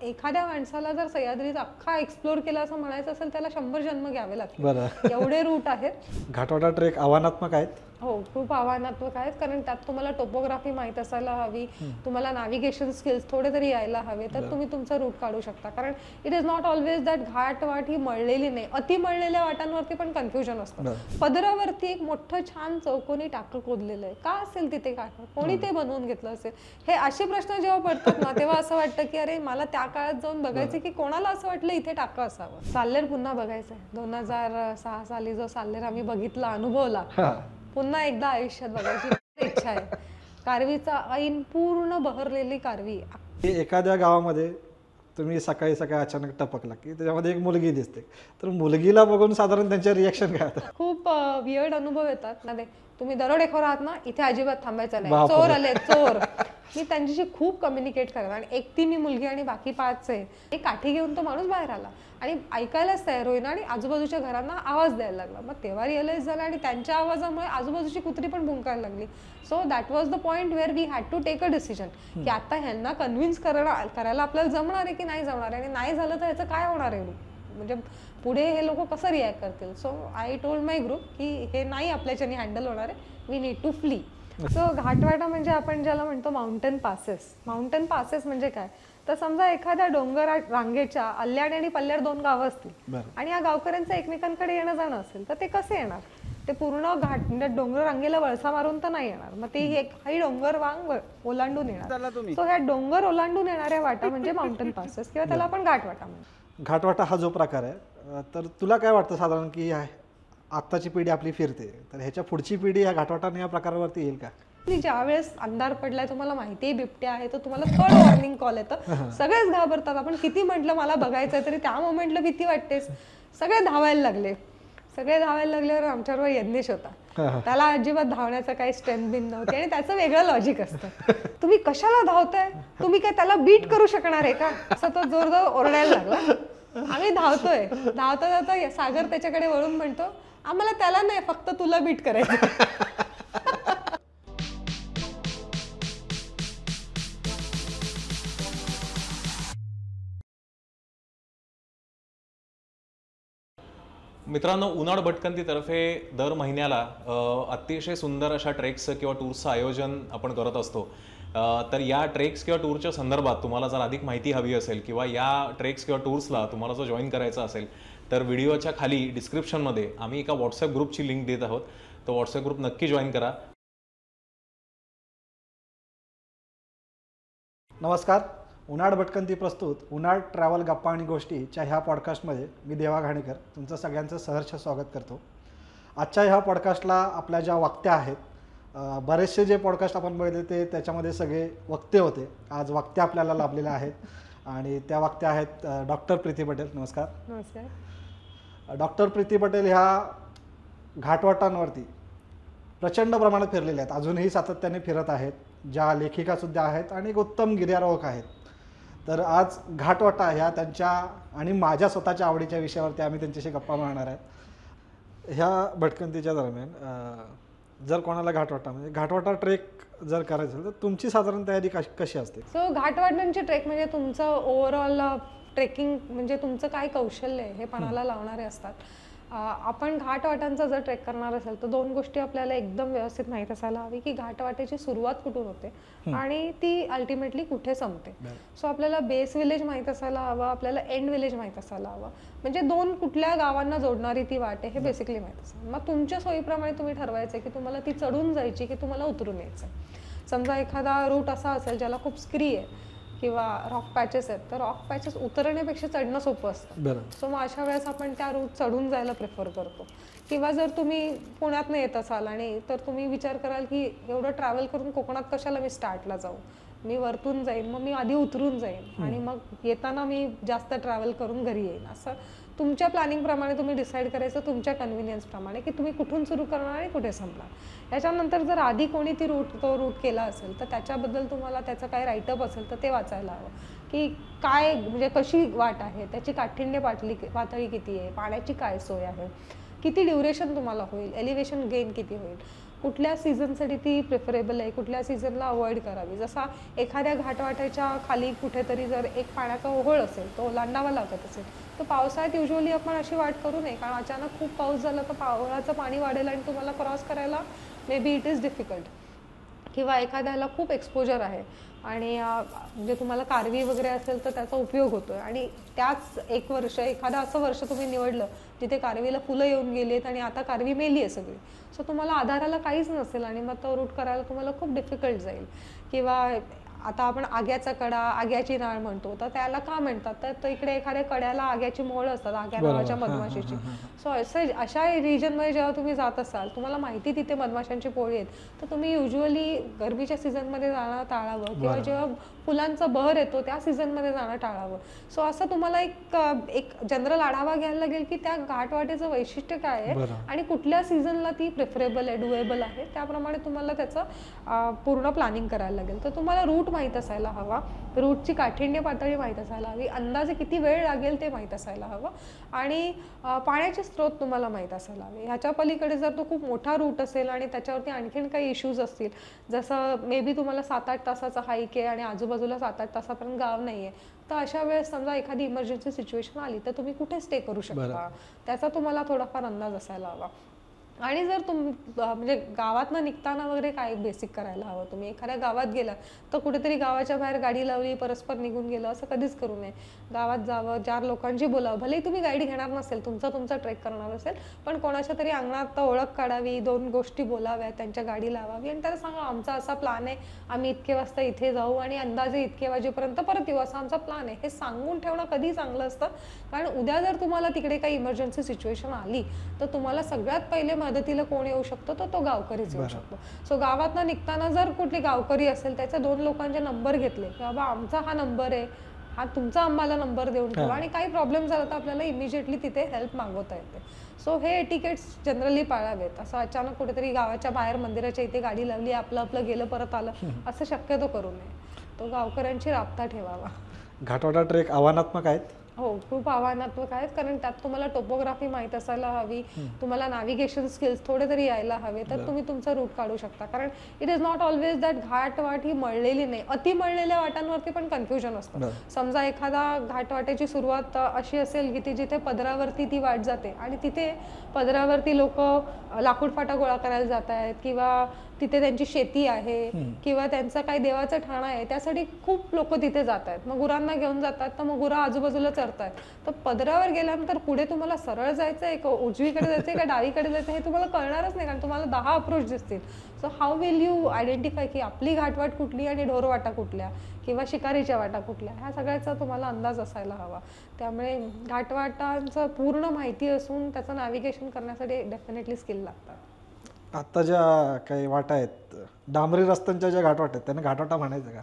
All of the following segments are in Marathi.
एखाद्या माणसाला जर सह्याद्रीचा अख्खा एक्सप्लोर केला असं म्हणायचं असेल त्याला 100 जन्म घ्यावे लागतील, एवढे रूट आहेत. घाटवाटा ट्रेक आव्हानात्मक आहेत. हो, खूप आव्हानात्मक आहेत, कारण त्यात तुम्हाला टोपोग्राफी माहीत असायला हवी, तुम्हाला नॅव्हिगेशन स्किल्स थोडे तरी यायला हवे, तर तुम्ही तुमचा रूट काढू शकता. कारण it is not always that घाट वाट ही मळलेली नाही, अति मळलेल्या वाटांवरती पण कन्फ्युजन असतं. पदरावरती एक मोठं छान चौकोनी टाकं खोदलेलं आहे, का असेल तिथे टाकं, कोणी ते बनवून घेतलं असेल, हे असे प्रश्न जेव्हा पडतात ना तेव्हा असं वाटतं की अरे मला त्या काळात जाऊन बघायचं की कोणाला असं वाटलं इथे टाकं असावं. साल्लेर पुन्हा बघायचं आहे. 2006 साली जो साल्लेर आम्ही बघितला, अनुभवला, पुन्हा एकदा आयुष्यात बघायची इच्छा आहे. कारवीचा ऐन पूर्ण बहरलेली कारवी. एखाद्या गावामध्ये तुम्ही सकाळी सकाळी अचानक टपकला की त्याच्यामध्ये एक मुलगी दिसते, तर मुलगीला बघून साधारण त्यांच्या रिएक्शन काय होतं? खूप वियर्ड अनुभव येतात ना. तुम्ही दरोडेखोर आहात ना, इथे अजिबात थांबायचं नाही, चोर आले चोर. मी त्यांच्याशी खूप कम्युनिकेट करत आणि एकटी मी मुलगी आणि बाकी 5 आहे. एक काठी घेऊन तो माणूस बाहेर आला आणि ऐकायलाच तयार होईना आणि आजूबाजूच्या घरांना आवाज द्यायला लागला. मग तेव्हा रिअलाइज झालं आणि त्यांच्या आवाजामुळे आजूबाजूची कुत्री पण भुंकायला लागली. So that was the point where we had to take a decision की आता ह्यांना कन्व्हिन्स करायला आपल्याला जमणार आहे की नाही जमणार आहे, आणि नाही झालं तर ह्याचं काय होणार आहे, म्हणजे पुढे हे लोक कसं रिॲक्ट करतील. So I told my group की हे नाही आपल्याच्याने हँडल होणार आहे, we need to flee. So घाटवाटा म्हणजे आपण ज्याला म्हणतो माउंटेन पासेस. माउंटेन पासेस म्हणजे काय, तर समजा एखाद्या डोंगर रांगेच्या अल्याड आणि पल्ल्याड 2 गावं असतील आणि या गावकऱ्यांचं एकमेकांकडे येणं जाणं असेल तर ते कसे येणार, ते पूर्ण घाट म्हणजे डोंगर रांगेला वळसा मारून तर नाही येणार, मग ते काही डोंगर वांग ओलांडून येणार. सो ह्या डोंगर ओलांडून येणाऱ्या वाटा म्हणजे माउंटेन पासेस किंवा त्याला आपण घाटवाटा म्हणतो. घाटवाटा हा जो प्रकार आहे, तर तुला काय वाटतं साधारण की आत्ताची पिढी आपली फिरते, तर ह्याच्या पुढची पिढी या घाटवाटाने या प्रकारावरती येईल का? ज्या वेळेस अंधार पडलाय, तुम्हाला माहिती आहे बिबट्या आहे, तर तुम्हाला थर्ड वॉर्निंग कॉल येतं, सगळेच घाबरतात. आपण किती म्हटलं मला बघायचंय तरी त्या मोमेंटला भीती वाटतेस, सगळे धावायला लागले. सगळे धावायला लागल्यावर आमच्याबरोबर यज्ञेश होता, त्याला अजिबात धावण्याचं काही स्ट्रेंथ बिन नव्हती आणि त्याचं वेगळं लॉजिक असतं. तुम्ही कशाला धावताय, तुम्ही काय त्याला बीट करू शकणार आहे का, असं तो जोरदार ओरडायला लागला. आम्ही धावतोय, धावता धावता सागर त्याच्याकडे वळून म्हणतो आम्हाला त्याला नाही, फक्त तुला बीट करायचं. मित्रांनो, उनाड भटकंतीतर्फे दर महिन्याला अतिशय सुंदर अशा ट्रेक्स किंवा टूर्सचं आयोजन आपण करत असतो. तर या ट्रेक्स किंवा टूरच्या संदर्भात तुम्हाला जर अधिक माहिती हवी असेल किंवा या ट्रेक्स किंवा टूर्सला तुम्हाला जर जॉईन करायचं असेल तर व्हिडिओच्या खाली डिस्क्रिप्शनमध्ये आम्ही एका व्हॉट्सअप ग्रुपची लिंक देत आहोत. तो व्हॉट्सअप ग्रुप नक्की जॉईन करा. नमस्कार. उनाड भटकंती प्रस्तुत उनाड ट्रॅव्हल गप्पा आणि गोष्टीच्या ह्या पॉडकास्टमध्ये मी देवा घाणेकर तुमचं सगळ्यांचं सहर्ष स्वागत करतो. आजच्या ह्या पॉडकास्टला आपल्या ज्या वक्त्या आहेत, बरेचसे जे पॉडकास्ट आपण बघितले ते त्याच्यामध्ये सगळे वक्ते होते. आज वक्त्या आपल्याला लाभलेल्या आहेत आणि त्या वक्त्या आहेत डॉक्टर प्रीती पटेल. नमस्कार. नमस्कार. डॉक्टर प्रीती पटेल ह्या घाटवाटांवरती प्रचंड प्रमाणात फिरलेल्या आहेत, अजूनही सातत्याने फिरत आहेत, ज्या लेखिकासुद्धा आहेत आणि एक उत्तम गिर्यारोहक आहेत. तर आज घाटवाटा ह्या त्यांच्या आणि माझ्या स्वतःच्या आवडीच्या विषयावरती आम्ही त्यांच्याशी गप्पा मारणार आहेत. ह्या भटकंतीच्या दरम्यान जर कोणाला घाटवाटा म्हणजे घाटवाटा ट्रेक जर करायचं असेल तर तुमची साधारण तयारी कशी असते? सो घाटवाटांची ट्रेक म्हणजे तुमचं ओव्हरऑल ट्रेकिंग म्हणजे तुमचं काय कौशल्य आहे हे पणाला लावणारे असतात. आपण घाटवाटांचा जर ट्रेक करणार असेल तर 2 गोष्टी आपल्याला एकदम व्यवस्थित माहीत असायला हवी की घाटवाटेची सुरुवात कुठून होते आणि ती अल्टिमेटली कुठे संपते. सो आपल्याला बेस विलेज माहीत असायला हवं, आपल्याला एंड विलेज माहीत असायला हवं, म्हणजे 2 कुठल्या गावांना जोडणारी ती वाट आहे हे बेसिकली माहीत असेल. मग तुमच्या सोयीप्रमाणे तुम्ही ठरवायचं की तुम्हाला ती चढून जायची की तुम्हाला उतरून यायचं. समजा एखादा रूट असा असेल ज्याला खूप स्क्री आहे किंवा रॉक पॅचेस आहेत, तर रॉक पॅचेस उतरण्यापेक्षा चढणं सोपं असतं. सो मग अशा वेळेस आपण त्या रूट चढून जायला प्रिफर करतो. किंवा जर तुम्ही पुण्यातनं येत असाल आणि तर तुम्ही विचार कराल की एवढं ट्रॅव्हल करून कोकणात कशाला मी स्टार्टला जाऊ, मी वरतून जाईन, मग मी आधी उतरून जाईन आणि मग येताना मी जास्त ट्रॅव्हल करून घरी येईन. असं तुमच्या प्लॅनिंगप्रमाणे तुम्ही डिसाईड करायचं, तुमच्या कन्व्हिनियन्सप्रमाणे की तुम्ही कुठून सुरू करणार आणि कुठे संपणार. त्याच्यानंतर जर आधी कोणी तो रूट केला असेल तर त्याच्याबद्दल तुम्हाला त्याचं काय राईटअप असेल तर ते वाचायला हवं की काय म्हणजे कशी वाट आहे, त्याची काठिण्य पातळी किती आहे, पाण्याची काय सोय आहे, किती ड्युरेशन तुम्हाला होईल, एलिव्हेशन गेन किती होईल. कुठल्या सीझनसाठी ती प्रिफरेबल आहे, कुठल्या सीझनला अवॉइड करावी. जसा एखाद्या घाटवाट्याच्या खाली कुठेतरी जर एक पाण्याचा ओहोळ असेल, तो ओलांडावा लागत असेल, तर पावसाळ्यात युजली आपण अशी वाट करू नये, कारण अचानक खूप पाऊस झाला तर ओहोळाचं पाणी वाढेल आणि तुम्हाला क्रॉस करायला may be it is difficult. किंवा एखाद्याला खूप एक्सपोजर आहे आणि म्हणजे तुम्हाला कारवी वगैरे असेल तर त्याचा उपयोग होतोय आणि त्याच एक वर्ष एखादा असं वर्ष तुम्ही निवडलं जिथे कारवीला फुलं येऊन गेलीत आणि आता कारवी मेली आहे सगळी, सो तुम्हाला आधाराला काहीच नसेल आणि मग तो रूट करायला तुम्हाला खूप डिफिकल्ट जाईल. किंवा आता आपण आग्याचा कडा, आग्याची नाळ म्हणतो, तर त्याला का म्हणतात, तर तो इकडे एखाद्या कड्याला आग्याची मोळ असतात, आग्या नावाच्या मधमाशीची. सो अशा रिजनमध्ये जेव्हा तुम्ही जात असाल, तुम्हाला माहिती तिथे मधमाशांची पोळी आहेत, तर तुम्ही युजली गरमीच्या सीझनमध्ये जाणं टाळावं किंवा जेव्हा फुलांचा बहर येतो त्या सीझनमध्ये जाणं टाळावं. सो असं तुम्हाला एक जनरल आढावा घ्यायला लागेल की त्या घाटवाटेचं वैशिष्ट्य काय आहे आणि कुठल्या सीझनला ती प्रिफरेबल आहे, डुएबल आहे, त्याप्रमाणे तुम्हाला त्याचं पूर्ण प्लॅनिंग करायला लागेल. तर तुम्हाला रूट माहीत असायला हवा, रूटची काठिण्य पातळी माहीत असायला हवी, अंदाजे किती वेळ लागेल ते माहीत असायला हवं आणि पाण्याचे स्रोत तुम्हाला माहीत असायला हवे. ह्याच्या पलीकडे जर तो खूप मोठा रूट असेल आणि त्याच्यावरती आणखीन काही इश्यूज असतील, जसं मे बी तुम्हाला 7-8 तासाचा हाईक आहे आणि आजूबाजूला 7-8 तासापर्यंत गाव नाही आहे, तर अशा वेळेस समजा एखादी इमर्जन्सी सिच्युएशन आली तर तुम्ही कुठे स्टे करू शकता, त्याचा तुम्हाला थोडाफार अंदाज असायला हवा. आणि जर म्हणजे गावातनं निघताना वगैरे काय बेसिक करायला हवं, तुम्ही एखाद्या गावात गेला तर कुठेतरी गावाच्या बाहेर गाडी लावली परस्पर निघून गेलं असं कधीच करू नये. गावात जावं, 4 लोकांची बोलावं, भलेही तुम्ही गाईड घेणार नसेल, तुमचा ट्रेक करणार असेल, पण कोणाच्या तरी अंगणात ओळख काढावी, 2 गोष्टी बोलाव्या, त्यांच्या गाडी लावावी आणि त्याला सांगा आमचा असा प्लॅन आहे, आम्ही इतके वाजता इथे जाऊ आणि अंदाजे इतके वाजेपर्यंत परत येऊ, असा आमचा प्लॅन आहे. हे सांगून ठेवणं कधी चांगलं असतं, कारण उद्या जर तुम्हाला तिकडे काही इमर्जन्सी सिच्युएशन आली तर तुम्हाला सगळ्यात पहिले मदतीला कोण येऊ शकतो, तर तो गावकरीच येऊ शकतो. सो गावातनं निघताना जर कुठली गावकरी असेल, त्याचे 2 लोकांचे नंबर घेतले की बाबा आमचा हा नंबर आहे, हा तुमचा आम्हाला नंबर देऊन ठेवा आणि काही प्रॉब्लेम झाला तर आपल्याला इमिजिएटली तिथे हेल्प मागवता येते. सो हे एटिकेट्स जनरली पाळावेत. असं अचानक कुठेतरी गावाच्या बाहेर मंदिराच्या इथे गाडी लावली, आपलं गेलं परत आलं, असं शक्यतो करू नये. तो गावकऱ्यांची राबता ठेवावा. घाटवाटा ट्रेक आव्हानात्मक आहेत? हो, खूप आव्हानात्मक आहेत, कारण त्यात तुम्हाला टोपोग्राफी माहीत असायला हवी, तुम्हाला नॅव्हिगेशन स्किल्स थोडे तरी यायला हवे, तर तुम्ही तुमचा रूट काढू शकता. कारण it is not always that घाटवाट ही मळलेली नाही, अति मळलेल्या वाटांवरती पण कन्फ्युजन असतं. समजा एखादा घाटवाटेची सुरुवात अशी असेल की ती जिथे पदरावरती ती वाट जाते आणि तिथे पदरावरती लोक लाकूड फाटा गोळा करायला जात आहेत किंवा तिथे त्यांची शेती आहे किंवा त्यांचा काही देवाचं ठाणं आहे, त्यासाठी खूप लोक तिथे जात आहेत, मग गुरांना घेऊन जातात, तर मग गुरं आजूबाजूला चरतात. तर पदरावर गेल्यानंतर पुढे तुम्हाला सरळ जायचंय का उजवीकडे जायचंय का डावीकडे जायचं हे तुम्हाला कळणारच नाही, कारण तुम्हाला 10 अप्रोच दिसतील. So how will you identify की आपली घाटवाट कुठली आणि ढोरवाटा कुठल्या किंवा शिकारीच्या वाटा कुठल्या, ह्या सगळ्याचा तुम्हाला अंदाज असायला हवा. त्यामुळे घाटवाटांचं पूर्ण माहिती असून त्याचं नॅव्हिगेशन करण्यासाठी डेफिनेटली स्किल लागतात. आता ज्या काही वाटा आहेत, डांबरी रस्त्यांच्या ज्या घाटवाट आहेत त्यांना घाटवाटा म्हणायचं का?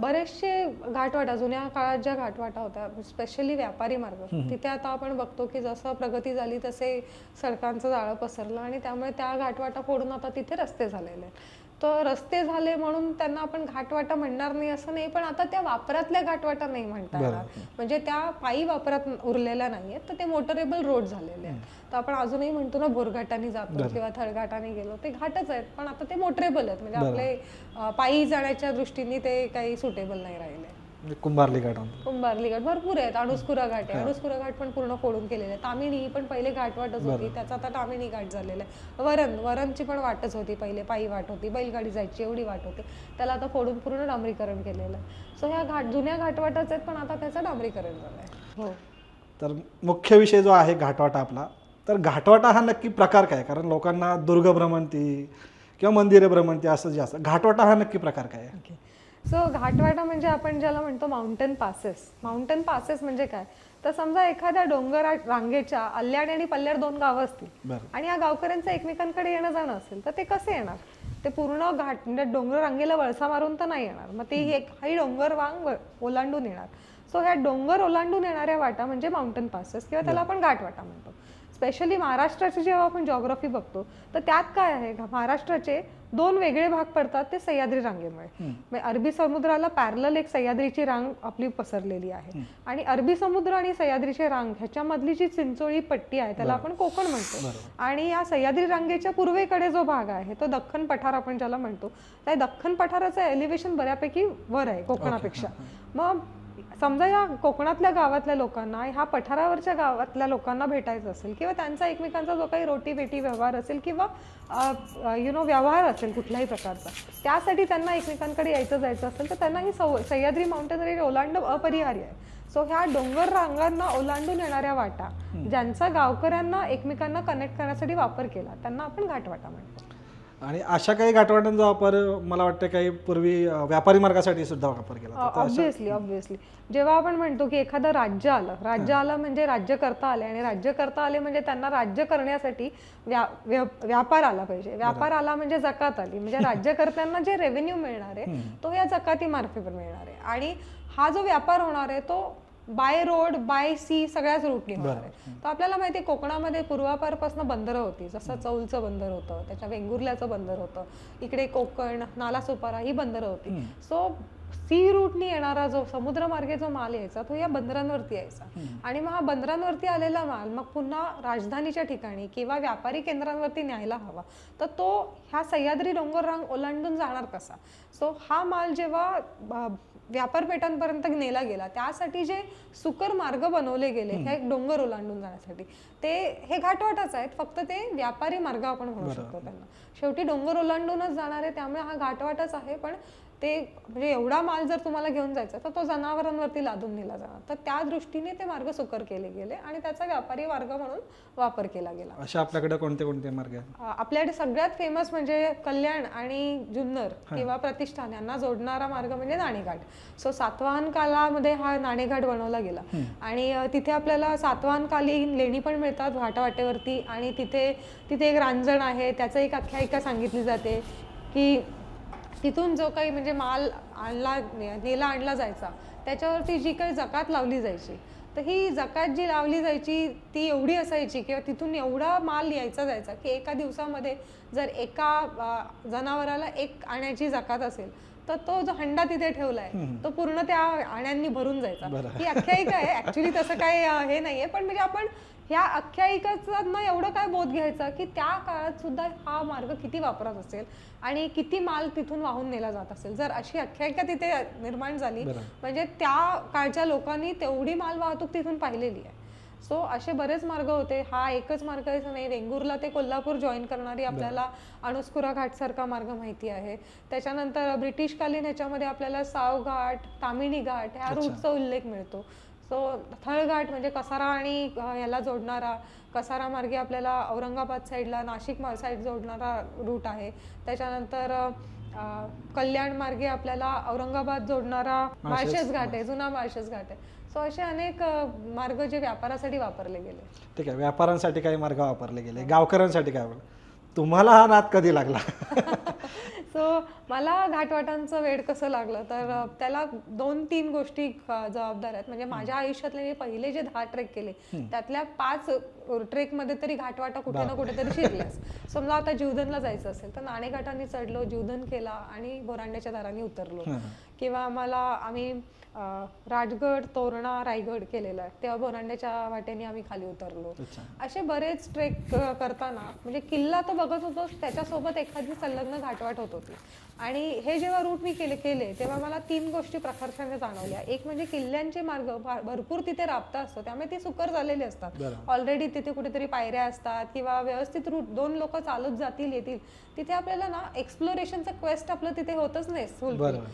बरेचसे घाटवाटा, जुन्या काळात ज्या घाटवाटा होत्या, स्पेशली व्यापारी मार्ग, तिथे आता आपण बघतो की जसं प्रगती झाली तसे सडकांचं जाळं पसरलं आणि त्यामुळे त्या घाटवाटा फोडून आता तिथे रस्ते झालेले आहेत. तर रस्ते झाले म्हणून त्यांना आपण घाटवाटा म्हणणार नाही असं नाही, पण आता त्या वापरातल्या घाटवाटा नाही म्हणता येणार, म्हणजे त्या पायी वापरात उरलेल्या नाहीयेत, तर ते मोटरेबल रोड झालेले आहेत. तर आपण अजूनही म्हणतो ना भोरघाटाने जातो किंवा थळघाटाने गेलो, ते घाटच आहेत पण आता ते मोटरेबल आहेत, म्हणजे आपले पायी जाण्याच्या दृष्टीने ते काही सुटेबल नाही राहिले. कुंभारली घाट भरपूर आहेत, अणुस्कुरा घाट आहे, अणुस्कुरा घाट पण पूर्ण फोडून केलेले आहे. तामिणी ही पण पहिले घाटवाटच होती, त्याचा आता तामिणी घाट झालेला आहे. वरणची पण वाटच होती, पहिले पायी वाट होती, बैलगाडी जायची एवढी वाट होती, त्याला आता फोडून पूर्ण डांबरीकरण केलेलं आहे. सो ह्या जुन्या घाटवाटच आहेत पण आता त्याचं डांबरीकरण झालंय. हो, तर मुख्य विषय जो आहे घाटवाटा आपला, तर घाटवाटा हा नक्की प्रकार काय? कारण लोकांना दुर्ग भ्रमंती किंवा मंदिरे भ्रमंती असं जे असतं, घाटवाटा हा नक्की प्रकार काय आहे? सो घाटवाटा म्हणजे आपण ज्याला म्हणतो माउंटेन पासेस म्हणजे काय, तर समजा एखाद्या डोंगर रांगेच्या अल्याड आणि पल्ल्याड 2 गावं असतील आणि या गावकऱ्यांचं एकमेकांकडे येणं जाणं असेल, तर ते कसे येणार? ते पूर्ण घाट म्हणजे डोंगर रांगेला वळसा मारून तर नाही येणार, मग ते ही डोंगर वांग ओलांडून येणार. सो ह्या डोंगर ओलांडून येणाऱ्या वाटा म्हणजे माउंटेन पासेस किंवा त्याला आपण घाटवाटा म्हणतो. स्पेशली महाराष्ट्राची जेव्हा आपण जॉग्राफी बघतो तर त्यात काय आहे, महाराष्ट्राचे 2 वेगळे भाग पडतात ते सह्याद्री रांगेमुळे. अरबी समुद्राला पॅरलल एक सह्याद्रीची रांग आपली पसरलेली आहे आणि अरबी समुद्र आणि सह्याद्रीची रांग ह्याच्यामधली जी चिंचोळी पट्टी आहे त्याला आपण कोकण म्हणतो. आणि या सह्याद्री रांगेच्या पूर्वेकडे जो भाग आहे तो दख्खन पठार आपण ज्याला म्हणतो, त्या दख्खन पठाराचं एलिव्हेशन बऱ्यापैकी वर आहे कोकणापेक्षा. मग समजा या कोकणातल्या गावातल्या लोकांना ह्या पठारावरच्या गावातल्या लोकांना भेटायचं असेल किंवा त्यांचा एकमेकांचा जो काही रोटी बेटी व्यवहार असेल किंवा व्यवहार असेल कुठल्याही प्रकारचा, त्यासाठी त्यांना एकमेकांकडे यायचं जायचं असेल तर त्यांना ही सह्याद्री माउंटेन रेंज ओलांडणं अपरिहार्य आहे. सो ह्या डोंगर रांगांना ओलांडून येणाऱ्या वाटा ज्यांचा गावकऱ्यांना एकमेकांना कनेक्ट करण्यासाठी वापर केला त्यांना आपण घाटवाटा म्हणतो. आणि अशा काही घाटवाटांचा वापर मला वाटतं काही पूर्वी व्यापारी मार्गासाठी सुद्धा वापर केला. ऑब्व्हियसली जेव्हा आपण म्हणतो की एखादं राज्य आलं म्हणजे राज्य करता आले, आणि राज्य करता आले म्हणजे त्यांना राज्य करण्यासाठी व्यापार आला पाहिजे. व्यापार आला म्हणजे जकात आली, म्हणजे राज्यकर्त्यांना जे रेव्हेन्यू मिळणार आहे तो या जकाती मार्फत मिळणार आहे. आणि हा जो व्यापार होणार आहे तो बाय रोड बाय सी सगळ्याच रूटने होणार आहे. तर आपल्याला माहिती आहे कोकणामध्ये पूर्वापारपासून बंदरं होती, जसं चौलचं बंदर होतं, त्याच्या वेंगुर्ल्याचं बंदर होतं, इकडे कोकण नालासोपारा ही बंदरं होती. सो सी रूटनी येणारा जो समुद्रमार्गे जो माल यायचा तो या बंदरांवरती यायचा. आणि मग हा बंदरांवरती आलेला माल मग पुन्हा राजधानीच्या ठिकाणी किंवा व्यापारी केंद्रांवरती न्यायला हवा, तर तो ह्या सह्याद्री डोंगर रांग ओलांडून जाणार कसा. सो हा माल जेव्हा व्यापारपेठांपर्यंत नेला गेला त्यासाठी जे सुकर मार्ग बनवले गेले हे डोंगर ओलांडून जाण्यासाठी, ते हे घाटवाटाच आहेत, फक्त ते व्यापारी मार्ग आपण म्हणू शकतो त्यांना. शेवटी डोंगर ओलांडूनच जाणार आहे त्यामुळे हा घाटवाटाच आहे. पण ते म्हणजे एवढा माल जर तुम्हाला घेऊन जायचा तर तो जनावरांवरती लादून नेला जाणार, तर त्या दृष्टीने ते मार्ग सुकर केले गेले आणि त्याचा व्यापारी मार्ग म्हणून वापर केला गेला. अशा आपल्याकडे कोणते कोणते मार्ग आहेत? आपल्याकडे सगळ्यात फेमस म्हणजे कल्याण आणि जुन्नर किंवा प्रतिष्ठान यांना जोडणारा मार्ग म्हणजे नाणेघाट. सो सातवाहन कालामध्ये हा नाणेघाट बनवला गेला आणि तिथे आपल्याला सातवाहनकालीन लेणी पण मिळतात घाटवाटेवरती. आणि तिथे एक रांजण आहे, त्याचं एक आख्यायिका सांगितली जाते की तिथून जो काही म्हणजे माल आणला जायचा त्याच्यावरती जी काही जकात लावली जायची, तर ही जकात जी लावली जायची ती एवढी असायची किंवा तिथून एवढा माल यायचा जायचा की एका दिवसामध्ये जर एका जनावराला 1 आण्याची जकात असेल तर तो जो हंडा तिथे ठेवलाय तो पूर्ण त्या आण्यांनी भरून जायचा. ही आख्यायिका आहे, ऍक्च्युली तसं काय हे नाहीये, पण म्हणजे आपण ह्या आख्यायिकाचा एवढं काय बोध घ्यायचा की त्या काळात सुद्धा हा मार्ग किती वापरात असेल आणि किती माल तिथून वाहून नेला जात असेल. जर अशी आख्यायिका तिथे निर्माण झाली म्हणजे त्या काळच्या लोकांनी तेवढी माल वाहतूक तिथून पाहिलेली आहे. सो असे बरेच मार्ग होते, हा एकच मार्ग असं नाही. वेंगुर्ला ते कोल्हापूर जॉईन करणारी आपल्याला अणुस्कुरा घाट सारखा मार्ग माहिती आहे. त्याच्यानंतर ब्रिटिशकालीन ह्याच्यामध्ये आपल्याला साव घाट, तामिणी घाट ह्या रूटचा उल्लेख मिळतो. सो थळघाट म्हणजे कसारा आणि ह्याला जोडणारा, कसारा मार्गे आपल्याला औरंगाबाद साईडला नाशिक साईड जोडणारा रूट आहे. त्याच्यानंतर कल्याण मार्गे आपल्याला औरंगाबाद जोडणारा माळशेज घाट आहे, जुना माळशेज घाट आहे. सो असे अनेक मार्ग जे व्यापारासाठी वापरले गेले. ठीक आहे, व्यापाऱ्यांसाठी काही मार्ग वापरले गेले, गावकऱ्यांसाठी काय? तुम्हाला हा नाद कधी लागला? सो मला घाटवाटांचं वेड कसं लागलं तर त्याला 2-3 गोष्टी जबाबदार आहेत. म्हणजे माझ्या आयुष्यातले मी पहिले जे 10 ट्रेक केले त्यातल्या 5 ट्रेकमध्ये तरी घाटवाटा कुठे ना कुठेतरी शिरल्यास. समजा आता जीवधनला जायचं असेल तर नाणेघाटांनी चढलो, जीवधन केला आणि बोरांड्याच्या दारांनी उतरलो. किंवा आम्ही राजगड, तोरणा, रायगड केलेला आहे तेव्हा बोरांड्याच्या वाटेने आम्ही खाली उतरलो. असे बरेच ट्रेक करताना म्हणजे किल्ला तर बघत होतोच, त्याच्यासोबत एखादी संलग्न घाटवाट होत होती. आणि हे जेव्हा रूट मी केले तेव्हा मला 3 गोष्टी प्रखरपणे जाणवल्या. एक म्हणजे किल्ल्यांचे मार्ग भरपूर तिथे राबता असतो त्यामुळे ते सुकर झालेले असतात. ऑलरेडी तिथे कुठेतरी पायऱ्या असतात किंवा व्यवस्थित रूट 2 लोक चालत जातील येतील. तिथे आपल्याला ना एक्सप्लोरेशनचं क्वेस्ट आपलं तिथे होतच नाही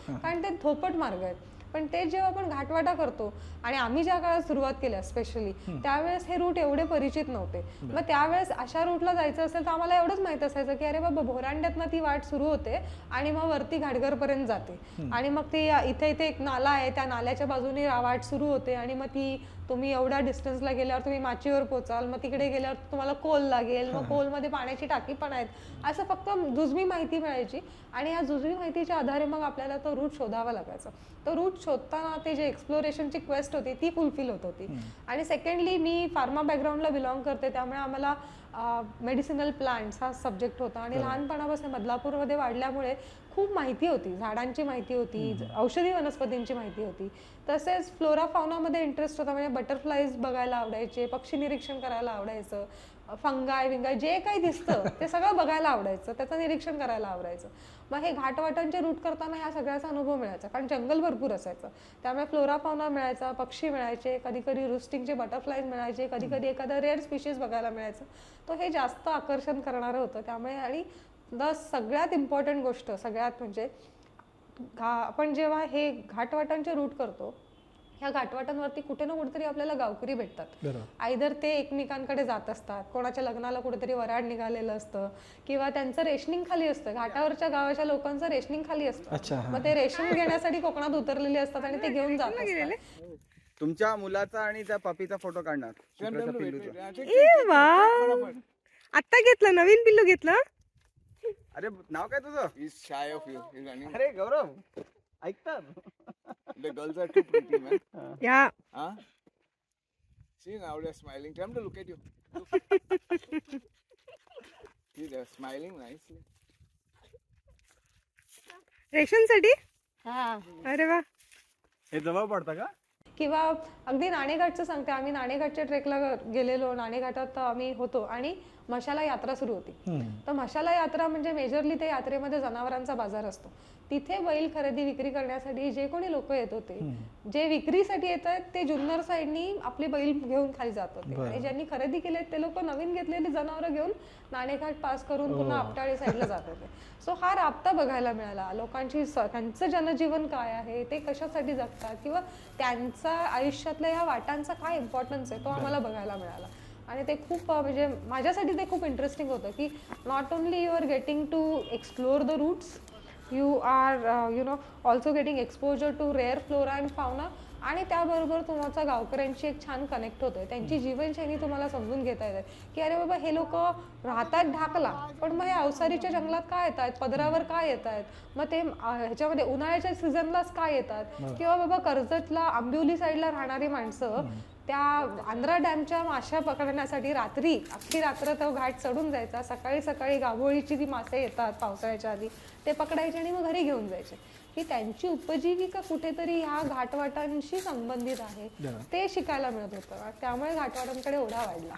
कारण ते धोपट मार्ग आहेत. पण ते जेव्हा आपण घाटवाटा करतो आणि आम्ही ज्या काळात सुरुवात केल्या स्पेशली त्यावेळेस हे रूट एवढे परिचित नव्हते. मग त्यावेळेस अशा रूटला जायचं असेल तर आम्हाला एवढंच माहित असायचं की अरे बाबा भोरांड्यातनं ती वाट सुरू होते आणि मग वरती घाटघरपर्यंत जाते आणि मग ती इथे एक नाला आहे त्या नाल्याच्या बाजूने वाट सुरू होते आणि मग तुम्ही एवढ्या डिस्टन्सला गेल्यावर तुम्ही माचीवर पोचाल, मग तिकडे गेल्यावर तुम्हाला कोल लागेल, मग कोलमध्ये पाण्याची टाकी पण आहेत. असं फक्त जुजवी माहिती मिळायची आणि या जुजवी माहितीच्या आधारे मग आपल्याला तो रूट शोधावा लागायचा. तो रूट शोधताना ते जे एक्सप्लोरेशनची क्वेस्ट होती ती फुलफिल होत होती. आणि सेकंडली मी फार्मा बॅकग्राऊंडला बिलॉंग करते, त्यामुळे आम्हाला मेडिसिनल प्लांट्स हा सब्जेक्ट होता आणि लहानपणापासून बदलापूरमध्ये वाढल्यामुळे खूप माहिती होती, झाडांची माहिती होती, औषधी वनस्पतींची माहिती होती. तसेच फ्लोरा फाउनामध्ये इंटरेस्ट होता, म्हणजे बटरफ्लाईज बघायला आवडायचे, पक्षी निरीक्षण करायला आवडायचं, फंगाय विंगाय जे काही दिसतं ते सगळं बघायला आवडायचं, त्याचं निरीक्षण करायला आवडायचं. मग हे घाटवाटांचे रूट करताना ह्या सगळ्याचा अनुभव मिळायचा, कारण जंगल भरपूर असायचं, त्यामुळे फ्लोरा फाउना मिळायचा, पक्षी मिळायचे, कधी कधी रुस्टिंगचे बटरफ्लाईज मिळायचे, कधी कधी एखादा रेअर स्पीशीज बघायला मिळायचं. तो हे जास्त आकर्षण करणारं होतं. त्यामुळे आणि सगळ्यात इम्पॉर्टंट गोष्ट सगळ्यात म्हणजे आपण जेव्हा हे घाटवाटांचे रूट करतो, ह्या घाटवाटांवरती कुठे ना कुठेतरी आपल्याला गावकरी भेटतात. आयदर ते एकमेकांकडे जात असतात, कोणाच्या लग्नाला कुठेतरी वराड निघालेलं असतं, किंवा त्यांचं रेशनिंग खाली असतं, घाटावरच्या गावाच्या लोकांचं रेशनिंग खाली असतं, मग ते रेशन घेण्यासाठी कोकणात उतरलेले असतात आणि ते घेऊन जात असतात. तुमच्या मुलाचा आणि त्या पपीचा फोटो काढणार. आता घेतलं, नवीन पिल्लू घेतलं. अरे नाव काय तुझं? Shy of you. He's running. अरे गौरव ऐकतात. The girls are too pretty, man. Yeah. Huh? See, now they're smiling. Tell them to look at you. Look. See, they're smiling nicely. Ration साठी. अरे वा. हे जवळ पडतं का? किंवा अगदी नाणेघाटचं सांगते, आम्ही नाणेघाटच्या ट्रेकला गेलेलो, नाणेघाटात आम्ही होतो आणि मशाला यात्रा सुरू होती. तर मशाला यात्रा म्हणजे मेजरली ते यात्रेमध्ये जनावरांचा बाजार असतो. तिथे बैल खरेदी विक्री करण्यासाठी जे कोणी लोक येत होते, जे विक्रीसाठी येत आहेत ते जुन्नर साईडनी आपले बैल घेऊन खाली जात होते, आणि ज्यांनी खरेदी केले ते लोक नवीन घेतलेली जनावरं घेऊन नाणेघाट पास करून पुन्हा आपटाळी साईडला जात होते. सो हा राबता बघायला मिळाला, लोकांची त्यांचं जनजीवन काय आहे, ते कशासाठी जगतात, किंवा त्यांचा आयुष्यातल्या ह्या वाटांचा काय इम्पॉर्टन्स आहे तो आम्हाला बघायला मिळाला. आणि ते खूप म्हणजे माझ्यासाठी ते खूप इंटरेस्टिंग होतं की not only you are getting to explore the roots, you are also getting exposure to rare flora and fauna, आणि त्याबरोबर तुमचा गावकऱ्यांशी एक छान कनेक्ट होतोय, त्यांची जीवनशैली तुम्हाला समजून घेता येते की अरे बाबा हे लोक राहतात ढाकला, पण मग हे अवसारीच्या जंगलात काय येत आहेत, पदरावर काय येत आहेत, मग ते ह्याच्यामध्ये उन्हाळ्याच्या सीझनलाच काय येतात, किंवा बाबा कर्जतला आंबिवली साईडला राहणारी माणसं त्या आंध्रा डॅमच्या माश्या पकडण्यासाठी रात्री अख्खी रात्र तो घाट चढून जायचा, सकाळी सकाळी गाभोळीची ती मासे येतात पावसाळ्याच्या आधी ते पकडायचे आणि मग घरी घेऊन जायचे, की त्यांची उपजीविका कुठेतरी ह्या घाटवाटांशी संबंधित आहे ते शिकायला मिळत होतं. त्यामुळे घाटवाटांकडे ओढा वाढला.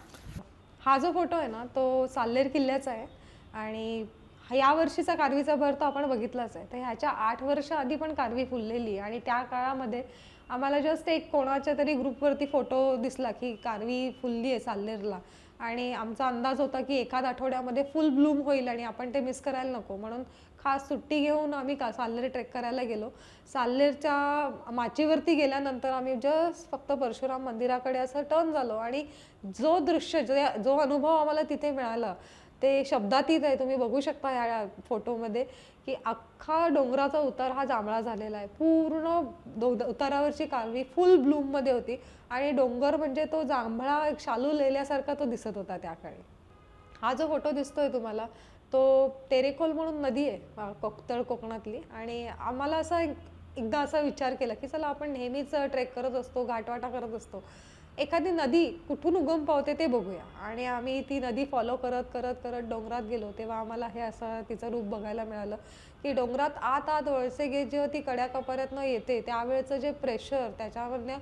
हा जो फोटो आहे ना तो साल्लेर किल्ल्याचा आहे, आणि या वर्षीचा कारवीचा भर तर आपण बघितलाच आहे. तर ह्याच्या 8 वर्ष आधी पण कारवी फुललेली, आणि त्या काळामध्ये आम्हाला जस्ट एक कोणाच्या तरी ग्रुपवरती फोटो दिसला की कारवी फुलली आहे साल्लेरला, आणि आमचा अंदाज होता की एखाद आठवड्यामध्ये फुल ब्लूम होईल आणि आपण ते मिस करायला नको, म्हणून खास सुट्टी घेऊन आम्ही साल्लेर ट्रेक करायला गेलो. साल्लेरच्या माचीवरती गेल्यानंतर आम्ही जस्ट फक्त परशुराम मंदिराकडे असं टर्न झालो, आणि जो दृश्य जो अनुभव आम्हाला तिथे मिळाला ते शब्दातीत आहे. तुम्ही बघू शकता या फोटोमध्ये की अख्खा डोंगराचा उतार हा जांभळा झालेला आहे, पूर्ण उतारावरची कारवी फुल ब्लूम मध्ये होती, आणि डोंगर म्हणजे तो जांभळा शालू लेल्यासारखा तो दिसत होता त्या काळी. हा जो फोटो दिसतोय तुम्हाला तो तेरेखोल म्हणून नदी आहे तळ कोकणातली, आणि आम्हाला असा एकदा असा विचार केला की चला आपण नेहमीच ट्रेक करत असतो, घाटवाटा करत असतो, एखादी नदी कुठून उगम पावते ते बघूया. आणि आम्ही ती नदी फॉलो करत करत करत डोंगरात गेलो, तेव्हा आम्हाला हे असं तिचं रूप बघायला मिळालं की डोंगरात आत वळसे घेत जेव्हा ती कड्या कपाऱ्यातनं येते त्यावेळेचं जे प्रेशर, त्याच्यामधल्या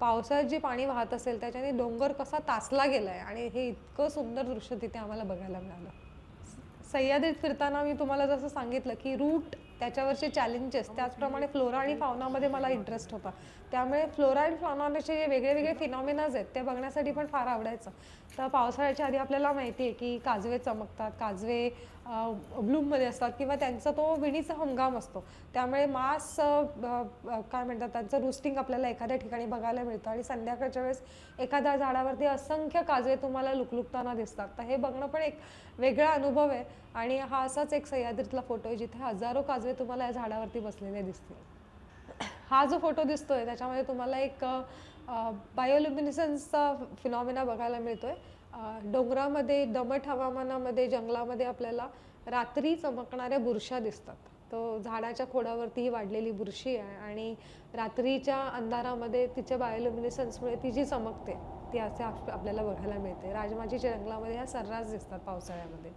पावसाळ्यात जे पाणी वाहत असेल त्याच्याने डोंगर कसा तासला गेलाय, आणि हे इतकं सुंदर दृश्य तिथे आम्हाला बघायला मिळालं. सह्याद्रीत फिरताना मी तुम्हाला जसं सांगितलं की रूट त्याच्यावरचे चॅलेंजेस, त्याचप्रमाणे फ्लोरा आणि फाउनामध्ये मला इंटरेस्ट होता, त्यामुळे फ्लोरा आणि फाउनाचे जे वेगळे वेगळे फिनॉमिनाज आहेत ते बघण्यासाठी पण फार आवडायचं. तर पावसाळ्याच्या आधी आपल्याला माहिती आहे की काजवे चमकतात, काजवे ब्लूममध्ये असतात, किंवा त्यांचा तो विणीचा हंगाम असतो, त्यामुळे मास काय म्हणतात त्यांचं रुस्टिंग आपल्याला एखाद्या ठिकाणी बघायला मिळतं, आणि संध्याकाळच्या वेळेस एखाद्या झाडावरती असंख्य काजवे तुम्हाला लुकलुकताना दिसतात. तर हे बघणं पण एक वेगळा अनुभव आहे, आणि हा असाच एक सह्याद्रीतला फोटो आहे जिथे हजारो काजवे तुम्हाला या झाडावरती बसलेले दिसतील. हा जो फोटो दिसतोय त्याच्यामध्ये तुम्हाला एक बायोल्युमिनिसन्सचा फिनॉमिना बघायला मिळतोय. डोंगरामध्ये दमट हवामानामध्ये जंगलामध्ये आपल्याला रात्री चमकणाऱ्या बुरशा दिसतात, तो झाडाच्या खोडावरती ही वाढलेली बुरशी आहे आणि रात्रीच्या अंधारामध्ये तिच्या बायोल्युमिनेसन्समुळे ती जी चमकते ती असे आपल्याला बघायला मिळते. राजमाचीच्या जंगलामध्ये ह्या सर्रास दिसतात पावसाळ्यामध्ये.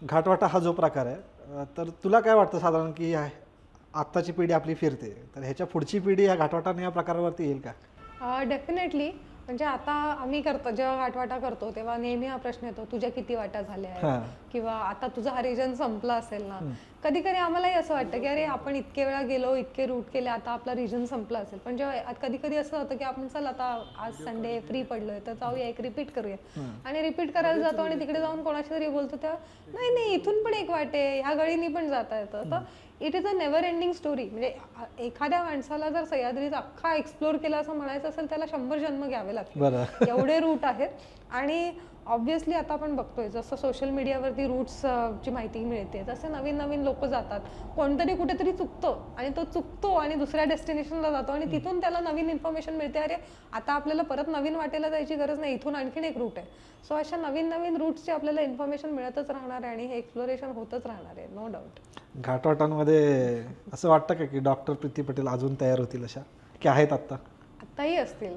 घाटवाटा हा जो प्रकार आहे तर तुला काय वाटतं साधारण की आत्ताची पिढी आपली फिरते तर ह्याच्या पुढची पिढी या घाटवाटाने या प्रकारावरती येईल का? डेफिनेटली. म्हणजे आता आम्ही करतो जेव्हा घाटवाटा करतो तेव्हा नेहमी हा प्रश्न येतो तुझ्या किती वाटा झाल्या आहेत किंवा आता तुझा हा रिजन संपला असेल ना. कधी कधी आम्हालाही असं वाटतं की अरे आपण इतके वेळा गेलो इतके रूट केले आता आपला रिजन संपला असेल. पण जेव्हा कधी कधी असं होतं की आपण चल आता आज संडे फ्री पडलोय तर जाऊया एक रिपीट करूया आणि रिपीट करायला जातो आणि तिकडे जाऊन कोणाशी तरी बोलतो तेव्हा नाही इथून पण एक वाटे ह्या गळीनी पण जाता येतं. तर it is a never ending story. म्हणजे एखाद्या माणसाला जर सह्याद्रीचा अख्खा एक्सप्लोर केला असं म्हणायचं असेल त्याला 100 जन्म घ्यावे लागतील. एवढे रूट आहेत. आणि ऑब्व्हियसली आता आपण बघतोय जसं सोशल मीडियावरती रूट्सची माहिती मिळते तसे नवीन नवीन लोक जातात. कोणतरी कुठेतरी चुकतो आणि दुसऱ्या डेस्टिनेशनला जातो आणि तिथून त्याला नवीन इन्फॉर्मेशन मिळते अरे आता आपल्याला परत नवीन वाटेला जायची गरज नाही इथून आणखीन एक रूट आहे. सो अशा नवीन नवीन रूट्सची आपल्याला इन्फॉर्मेशन मिळतच राहणार आहे आणि हे एक्सप्लोरेशन होतच राहणार आहे. No doubt. घाटवाटांमध्ये असं वाटतं का की डॉक्टर प्रीती पटेल अजून तयार होतील अशा की आहेत आत्ताही असतील.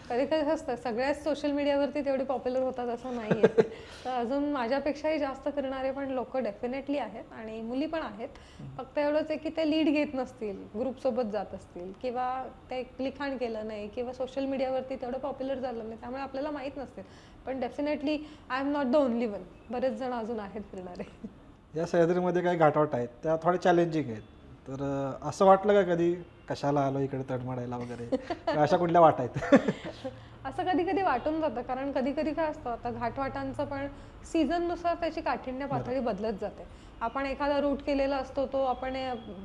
कधी कधी असतं सगळ्याच सोशल मीडियावरती तेवढे पॉप्युलर होतात असं नाही आहे. तर अजून माझ्यापेक्षाही जास्त करणारे पण लोक डेफिनेटली आहेत आणि मुली पण आहेत. फक्त एवढंच आहे की ते लीड घेत नसतील ग्रुपसोबत जात असतील किंवा ते लिखाण केलं नाही किंवा सोशल मीडियावरती तेवढं पॉप्युलर झालं नाही त्यामुळे आपल्याला माहीत नसतील. पण definitely I am not the only one. बरेच जण अजून आहेत फिरणारे. या सह्याद्रीमध्ये काही घाटवाट आहेत त्या थोड्या चॅलेंजिंग आहेत. तर असं वाटलं का कधी कशाला आलो इकडे तडमडायला वगैरे अशा कुठल्या वाट आहेत? असं कधी कधी वाटून जातं कारण कधी कधी काय असतं आता घाटवाटांचं पण सीझननुसार त्याची काठिण्य पातळी बदलत जाते. आपण एखादा रूट केलेला असतो तो आपण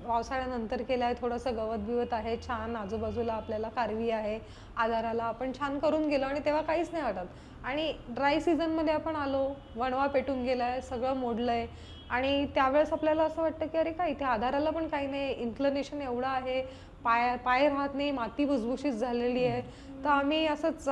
पावसाळ्यानंतर केला आहे थोडंसं गवत बिवत आहे छान आजूबाजूला आपल्याला कारवी आहे आधाराला आपण छान करून गेलो आणि तेव्हा काहीच नाही वाटत. आणि ड्राय सीझनमध्ये आपण आलो वणवा पेटून गेलाय सगळं मोडलंय आणि त्यावेळेस आपल्याला असं वाटतं की अरे काय इथे आधाराला पण काही नाही इन्क्लिनेशन एवढं आहे पाय राहत नाही माती भुसभुशीत झालेली आहे. तर आम्ही असंच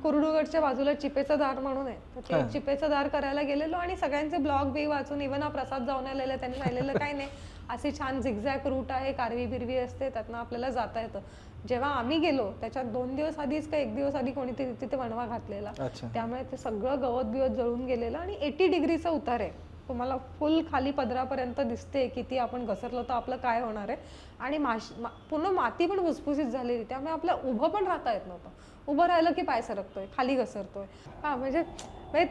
कुर्डुगडच्या बाजूला चिपेचं दार म्हणून आहे तर ते चिपेचं दार करायला गेलेलो आणि सगळ्यांचे ब्लॉग बी वाचून इव्हन हा प्रसाद जाऊन आलेला त्यांनी सांगितलेलं काही नाही अशी छान झिगझॅग रूट आहे कारवी बिरवी असते त्यातनं आपल्याला जाता येतं. जेव्हा आम्ही गेलो त्याच्यात 2 दिवस आधीच का 1 दिवस आधी कोणीतरी तिथे वणवा घातलेला त्यामुळे ते सगळं गवत बिवत जळून गेलेलं आणि 80 डिग्रीचा उतार आहे. तुम्हाला फुल खाली पदरापर्यंत दिसते किती आपण घसरलो तर आपलं काय होणार आहे. आणि पूर्ण माती पण भुसभुशीत झालेली त्यामुळे आपल्याला उभं पण राहता येत नव्हतं. उभं राहिलं की पाय सरकतोय खाली घसरतोय. म्हणजे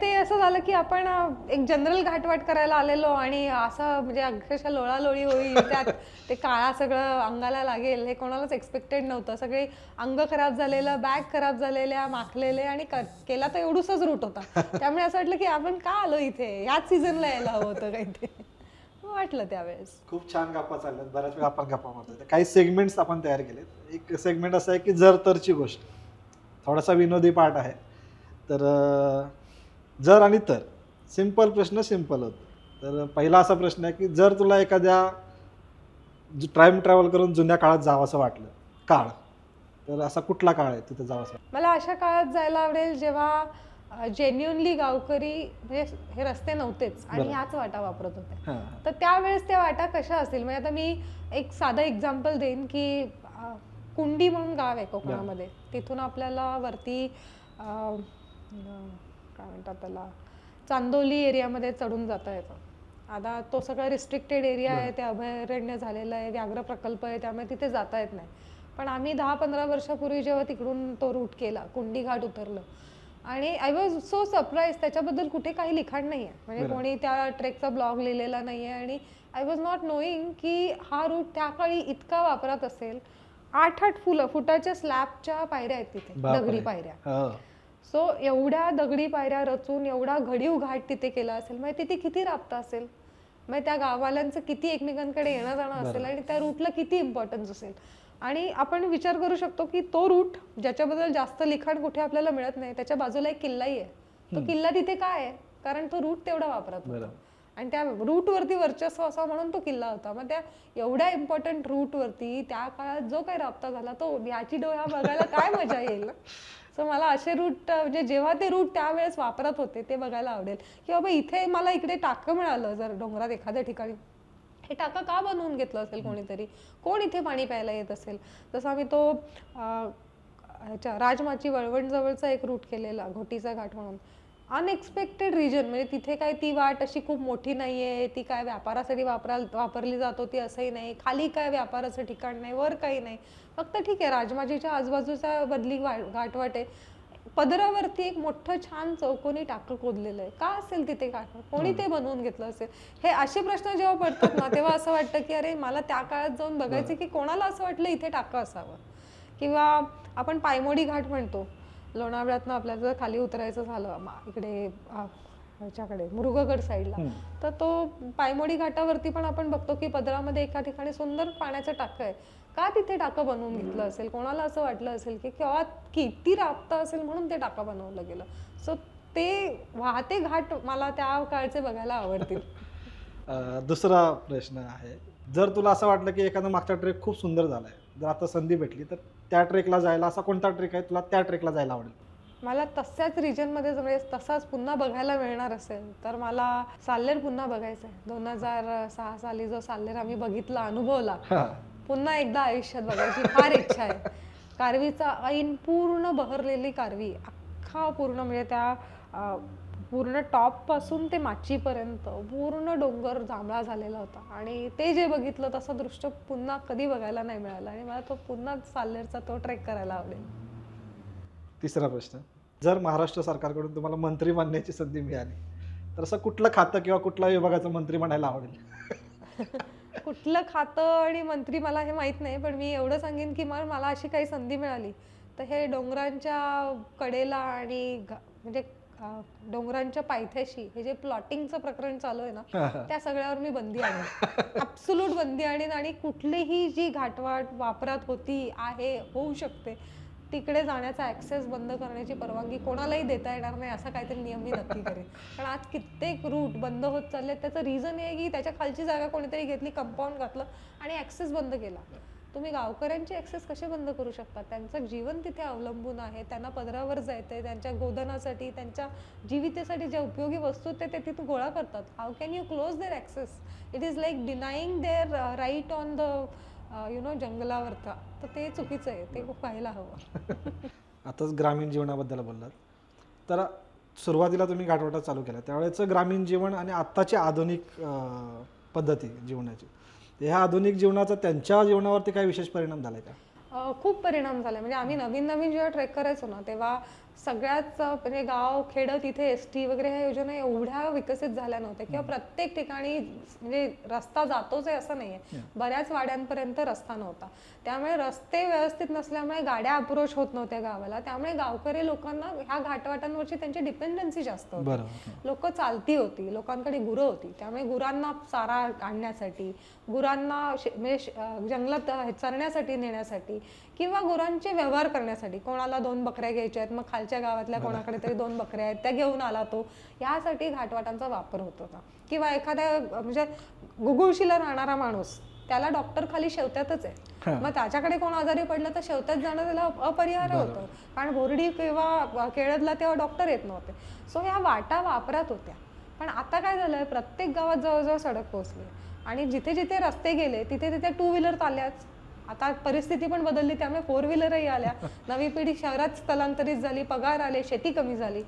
ते असं झालं की आपण एक जनरल घाटवाट करायला आलेलो आणि असं म्हणजे अक्षरशः लोळालोळी होईल त्यात ते काळा सगळं अंगाला लागेल हे कोणालाच एक्सपेक्टेड नव्हतं. सगळे अंग खराब झालेलं बॅग खराब झालेल्या माखलेले आणि केला तर एवढूसच रूट होता. त्यामुळे असं वाटलं की आपण का आलो इथे ह्याच सीझनला यायला हवं होतं काही ते वाटलं त्यावेळेस. खूप छान गप्पा चालल्यात बऱ्याच वेळा आपण गप्पा मारतो काही सेगमेंट्स आपण तयार केलेत. एक सेगमेंट असं आहे की जर तरची गोष्ट थोडासा विनोदी पार्ट आहे. तर जर आणि तर सिंपल प्रश्न सिंपल होतो. तर पहिला असा प्रश्न आहे की जर तुला एखाद्या टाइम ट्रॅव्हल करून जुन्या काळात जावंसं वाटलं काळ तर असा कुठला काळ आहे तिथे जावंसं? मला अशा काळात जायला आवडेल जेव्हा जेन्युनली गावकरी म्हणजे हे रस्ते नव्हतेच आणि ह्याच वाटा वापरत होते. तर त्यावेळेस त्या वाटा कशा असतील म्हणजे आता मी एक साधं एक्झाम्पल देईन की कुंडी म्हणून गाव आहे कोकणामध्ये तिथून आपल्याला वरती काय म्हणतात त्याला चांदोली एरियामध्ये चढून जाता येतं. आता तो सगळा रिस्ट्रिक्टेड एरिया आहे ते अभयारण्य झालेलं आहे व्याघ्र प्रकल्प आहे त्यामुळे तिथे जाता येत नाही. पण आम्ही 10-15 वर्षापूर्वी जेव्हा तिकडून तो रूट केला कुंडी घाट उतरलं आणि आय वॉज सो सरप्राईज त्याच्याबद्दल कुठे काही लिखाण नाही आहे म्हणजे कोणी त्या ट्रेकचा ब्लॉग लिहिलेला नाही आहे आणि आय वॉज नॉट नोईंग की हा रूट त्या काळी इतका वापरात असेल. 8 फुटाच्या स्लॅबच्या पायऱ्या आहेत तिथे दगडी पायऱ्या. सो एवढ्या दगडी पायऱ्या रचून एवढा घडीव घाट तिथे केला असेल म्हणजे तिथे किती राबता असेल म्हणजे त्या गाववाल्यांचं किती एकमेकांकडे येणं जाणं असेल आणि त्या रूटला किती इम्पॉर्टन्स असेल. आणि आपण विचार करू शकतो की तो रूट ज्याच्याबद्दल जास्त लिखाण कुठे आपल्याला मिळत नाही त्याच्या बाजूला एक किल्लाही आहे. तो किल्ला तिथे काय आहे कारण तो रूट तेवढा वापरत होता आणि त्या रूटवरती वर्चस्व असा म्हणून तो किल्ला होता. मग त्या एवढ्या इम्पॉर्टंट रूटवरती त्या काळात जो काही राबता झाला तो याची डोळा बघायला काय मजा येईल. सो मला असे रूट म्हणजे जेव्हा ते रूट त्यावेळेस वापरत होते ते बघायला आवडेल की बाबा इथे मला इकडे टाकं मिळालं जर डोंगरात एखाद्या ठिकाणी हे टाका का बनवून घेतलं असेल कोणीतरी, कोण इथे पाणी प्यायला येत असेल. जसं आम्ही तो राजमाची वळवण जवळचा एक रूट केलेला, घोटीचा घाट म्हणून. अनएक्सपेक्टेड रिजन, म्हणजे तिथे काय ती वाट अशी खूप मोठी नाहीये, ती काय व्यापारासाठी वापरली जात होती असंही नाही, खाली काय व्यापाराचं ठिकाण नाही, वर काही नाही, फक्त ठीक आहे राजमाजीच्या आजूबाजूचा बदली घाटवाट आहे. पदरावरती एक मोठं छान चौकोनी टाकं खोदलेलं आहे. का असेल तिथे घाट, कोणी ते बनवून घेतलं असेल? हे असे प्रश्न जेव्हा पडतात ना, तेव्हा असं वाटतं की अरे मला त्या काळात जाऊन बघायचं की कोणाला असं वाटलं इथे टाकं असावं. किंवा आपण पायमोडी घाट म्हणतो, लोणावळ्यातनं आपल्याला जर खाली उतरायचं झालं इकडे ह्याच्याकडे मुरुगगड साईडला, तर तो पायमोडी घाटावरती पण आपण बघतो की पदरामध्ये एका ठिकाणी सुंदर पाण्याचं टाकं आहे. का तिथे टाकं बनवून घेतलं असेल? कोणाला असं वाटलं असेल की केव्हा किती राबता असेल म्हणून ते टाकं बनवलं गेलं. सो ते वाहते घाट मला त्या काळचे बघायला आवडतील. दुसरा प्रश्न आहे, जर तुला असं वाटलं की एखादा मागचा ट्रेक खूप सुंदर झालाय, जर आता संधी भेटली तर त्या ट्रेकला जायला, असा कोणता ट्रेक आहे तुला त्या ट्रेकला जायला आवडेल? मला तशाच रिजनमध्ये म्हणजे तसाच पुन्हा बघायला मिळणार असेल तर मला साल्लेर पुन्हा बघायचं आहे. 2006 साली जो साल्लेर आम्ही बघितला, अनुभवला, पुन्हा एकदा आयुष्यात बघायची फार इच्छा आहे. कारवीचा ऐन पूर्ण बहरलेली कारवी, अख्खा पूर्ण म्हणजे त्या पूर्ण टॉप पासून ते माचीपर्यंत पूर्ण डोंगर जांभळा झालेला होता. आणि ते जे बघितलं तसं दृश्य पुन्हा कधी बघायला नाही मिळालं आणि मला तो पुन्हा साल्लेरचा तो ट्रेक करायला आवडेल. तिसरा प्रश्न, जर महाराष्ट्र सरकारकडून तुम्हाला मंत्री बनण्याची संधी मिळाली तर असं कुठलं खातं किंवा कुठल्या विभागाचं मंत्री बनायला आवडेल? कुठलं खातं आणि मंत्री मला हे माहित नाही, पण मी एवढं सांगेन की मला अशी काही संधी मिळाली तर हे डोंगरांच्या कडेला आणि म्हणजे डोंगरांच्या पायथ्याशी हे जे प्लॉटिंगचं प्रकरण चालू आहे ना, त्या सगळ्यावर मी बंदी आणेन, ॲब्सोल्यूट बंदी आणेन. आणि कुठलीही जी घाटवाट वापरात होती आहे होऊ शकते तिकडे जाण्याचा ॲक्सेस बंद करण्याची परवानगी कोणालाही देता येणार नाही, असा काहीतरी नियम मी नक्की करेन. कारण आज कित्येक रूट बंद होत चालले, त्याचं रिझन आहे की त्याच्या खालची जागा कोणीतरी घेतली, कंपाऊंड घातलं आणि ॲक्सेस बंद केला. तुम्ही गावकऱ्यांची ॲक्सेस कसे बंद करू शकता? त्यांचं जीवन तिथे अवलंबून आहे, त्यांना पदरावर जायचंय, त्यांच्या गोधनासाठी, त्यांच्या जीवितेसाठी ज्या उपयोगी वस्तू ते तिथून गोळा करतात. How can you close their access? It is like denying their right on the जंगलावरचा. तर ते चुकीचं आहे, ते खूप पाहायला हवं. आताच ग्रामीण जीवनाबद्दल बोललात, तर सुरुवातीला तुम्ही घाटवाटा चालू केला त्यावेळेचं ग्रामीण जीवन आणि आत्ताची आधुनिक पद्धती जीवनाची, ह्या आधुनिक जीवनाचा त्यांच्या जीवनावरती काही विशेष परिणाम झालाय का? खूप परिणाम झाला. म्हणजे आम्ही नवीन जेव्हा ट्रेक करायचो ना, तेव्हा सगळ्याच म्हणजे गाव खेडं तिथे ST वगैरे ह्या योजना एवढ्या विकसित झाल्या नव्हत्या किंवा प्रत्येक ठिकाणी म्हणजे रस्ता जातोच आहे असं नाहीये, बऱ्याच वाड्यांपर्यंत रस्ता नव्हता. त्यामुळे रस्ते व्यवस्थित नसल्यामुळे गाड्या अप्रोच होत नव्हत्या गावाला. त्यामुळे गावकरी लोकांना ह्या घाटवाटांवरची त्यांची डिपेंडन्सी जास्त होती. लोक चालती होती, लोकांकडे गुरं होती, त्यामुळे गुरांना चारा आणण्यासाठी, गुरांना म्हणजे जंगलात चरण्यासाठी नेण्यासाठी किंवा गुरांचे व्यवहार करण्यासाठी, कोणाला 2 बकऱ्या घ्यायच्या आहेत, मग खालच्या गावातल्या कोणाकडे तरी 2 बकऱ्या आहेत त्या घेऊन आला तो, यासाठी घाटवाटांचा वापर होत होता. किंवा एखाद्या म्हणजे गुगुळशीला राहणारा माणूस, त्याला डॉक्टर खाली शेवत्यातच आहे, मग त्याच्याकडे कोण आजारी पडलं तर शेवत्यात जाणं त्याला अपरिहार्य होतं, कारण बोर्डी किंवा केळदला तेव्हा डॉक्टर येत नव्हते. सो ह्या वाटा वापरात होत्या. पण आता काय झालंय, प्रत्येक गावात जवळजवळ सडक पोहोचली आणि जिथे जिथे रस्ते गेले तिथे तिथे 2 व्हीलर आल्याच. आता परिस्थिती पण बदलली, त्यामुळे 4 व्हीलरही आल्या, नवी पिढी शहरात स्थलांतरित झाली, पगार आले, शेती कमी झाली,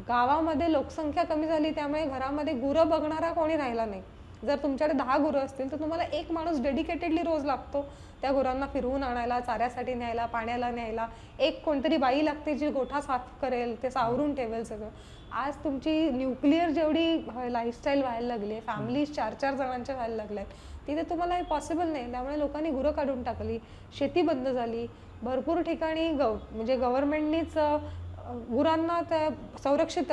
गावामध्ये लोकसंख्या कमी झाली, त्यामुळे घरामध्ये गुरं बघणारा कोणी राहिला नाही. जर तुमच्याकडे 10 गुरं असतील तर तुम्हाला एक माणूस डेडिकेटेडली रोज लागतो त्या गुरांना फिरवून आणायला, चाऱ्यासाठी न्यायला, पाण्याला न्यायला. एक कोणतरी बाई लागते जी गोठा साफ करेल, ते सावरून ठेवेल सगळं. आज तुमची न्यूक्लिअर जेवढी लाईफस्टाईल व्हायला लागली आहे, फॅमिलीज 4-4 जणांच्या व्हायला लागल्या आहेत, तिथे तुम्हाला हे पॉसिबल नाही. त्यामुळे लोकांनी गुरं काढून टाकली, शेती बंद झाली. भरपूर ठिकाणी म्हणजे गव्हर्नमेंटनीच गुरांना त्या संरक्षित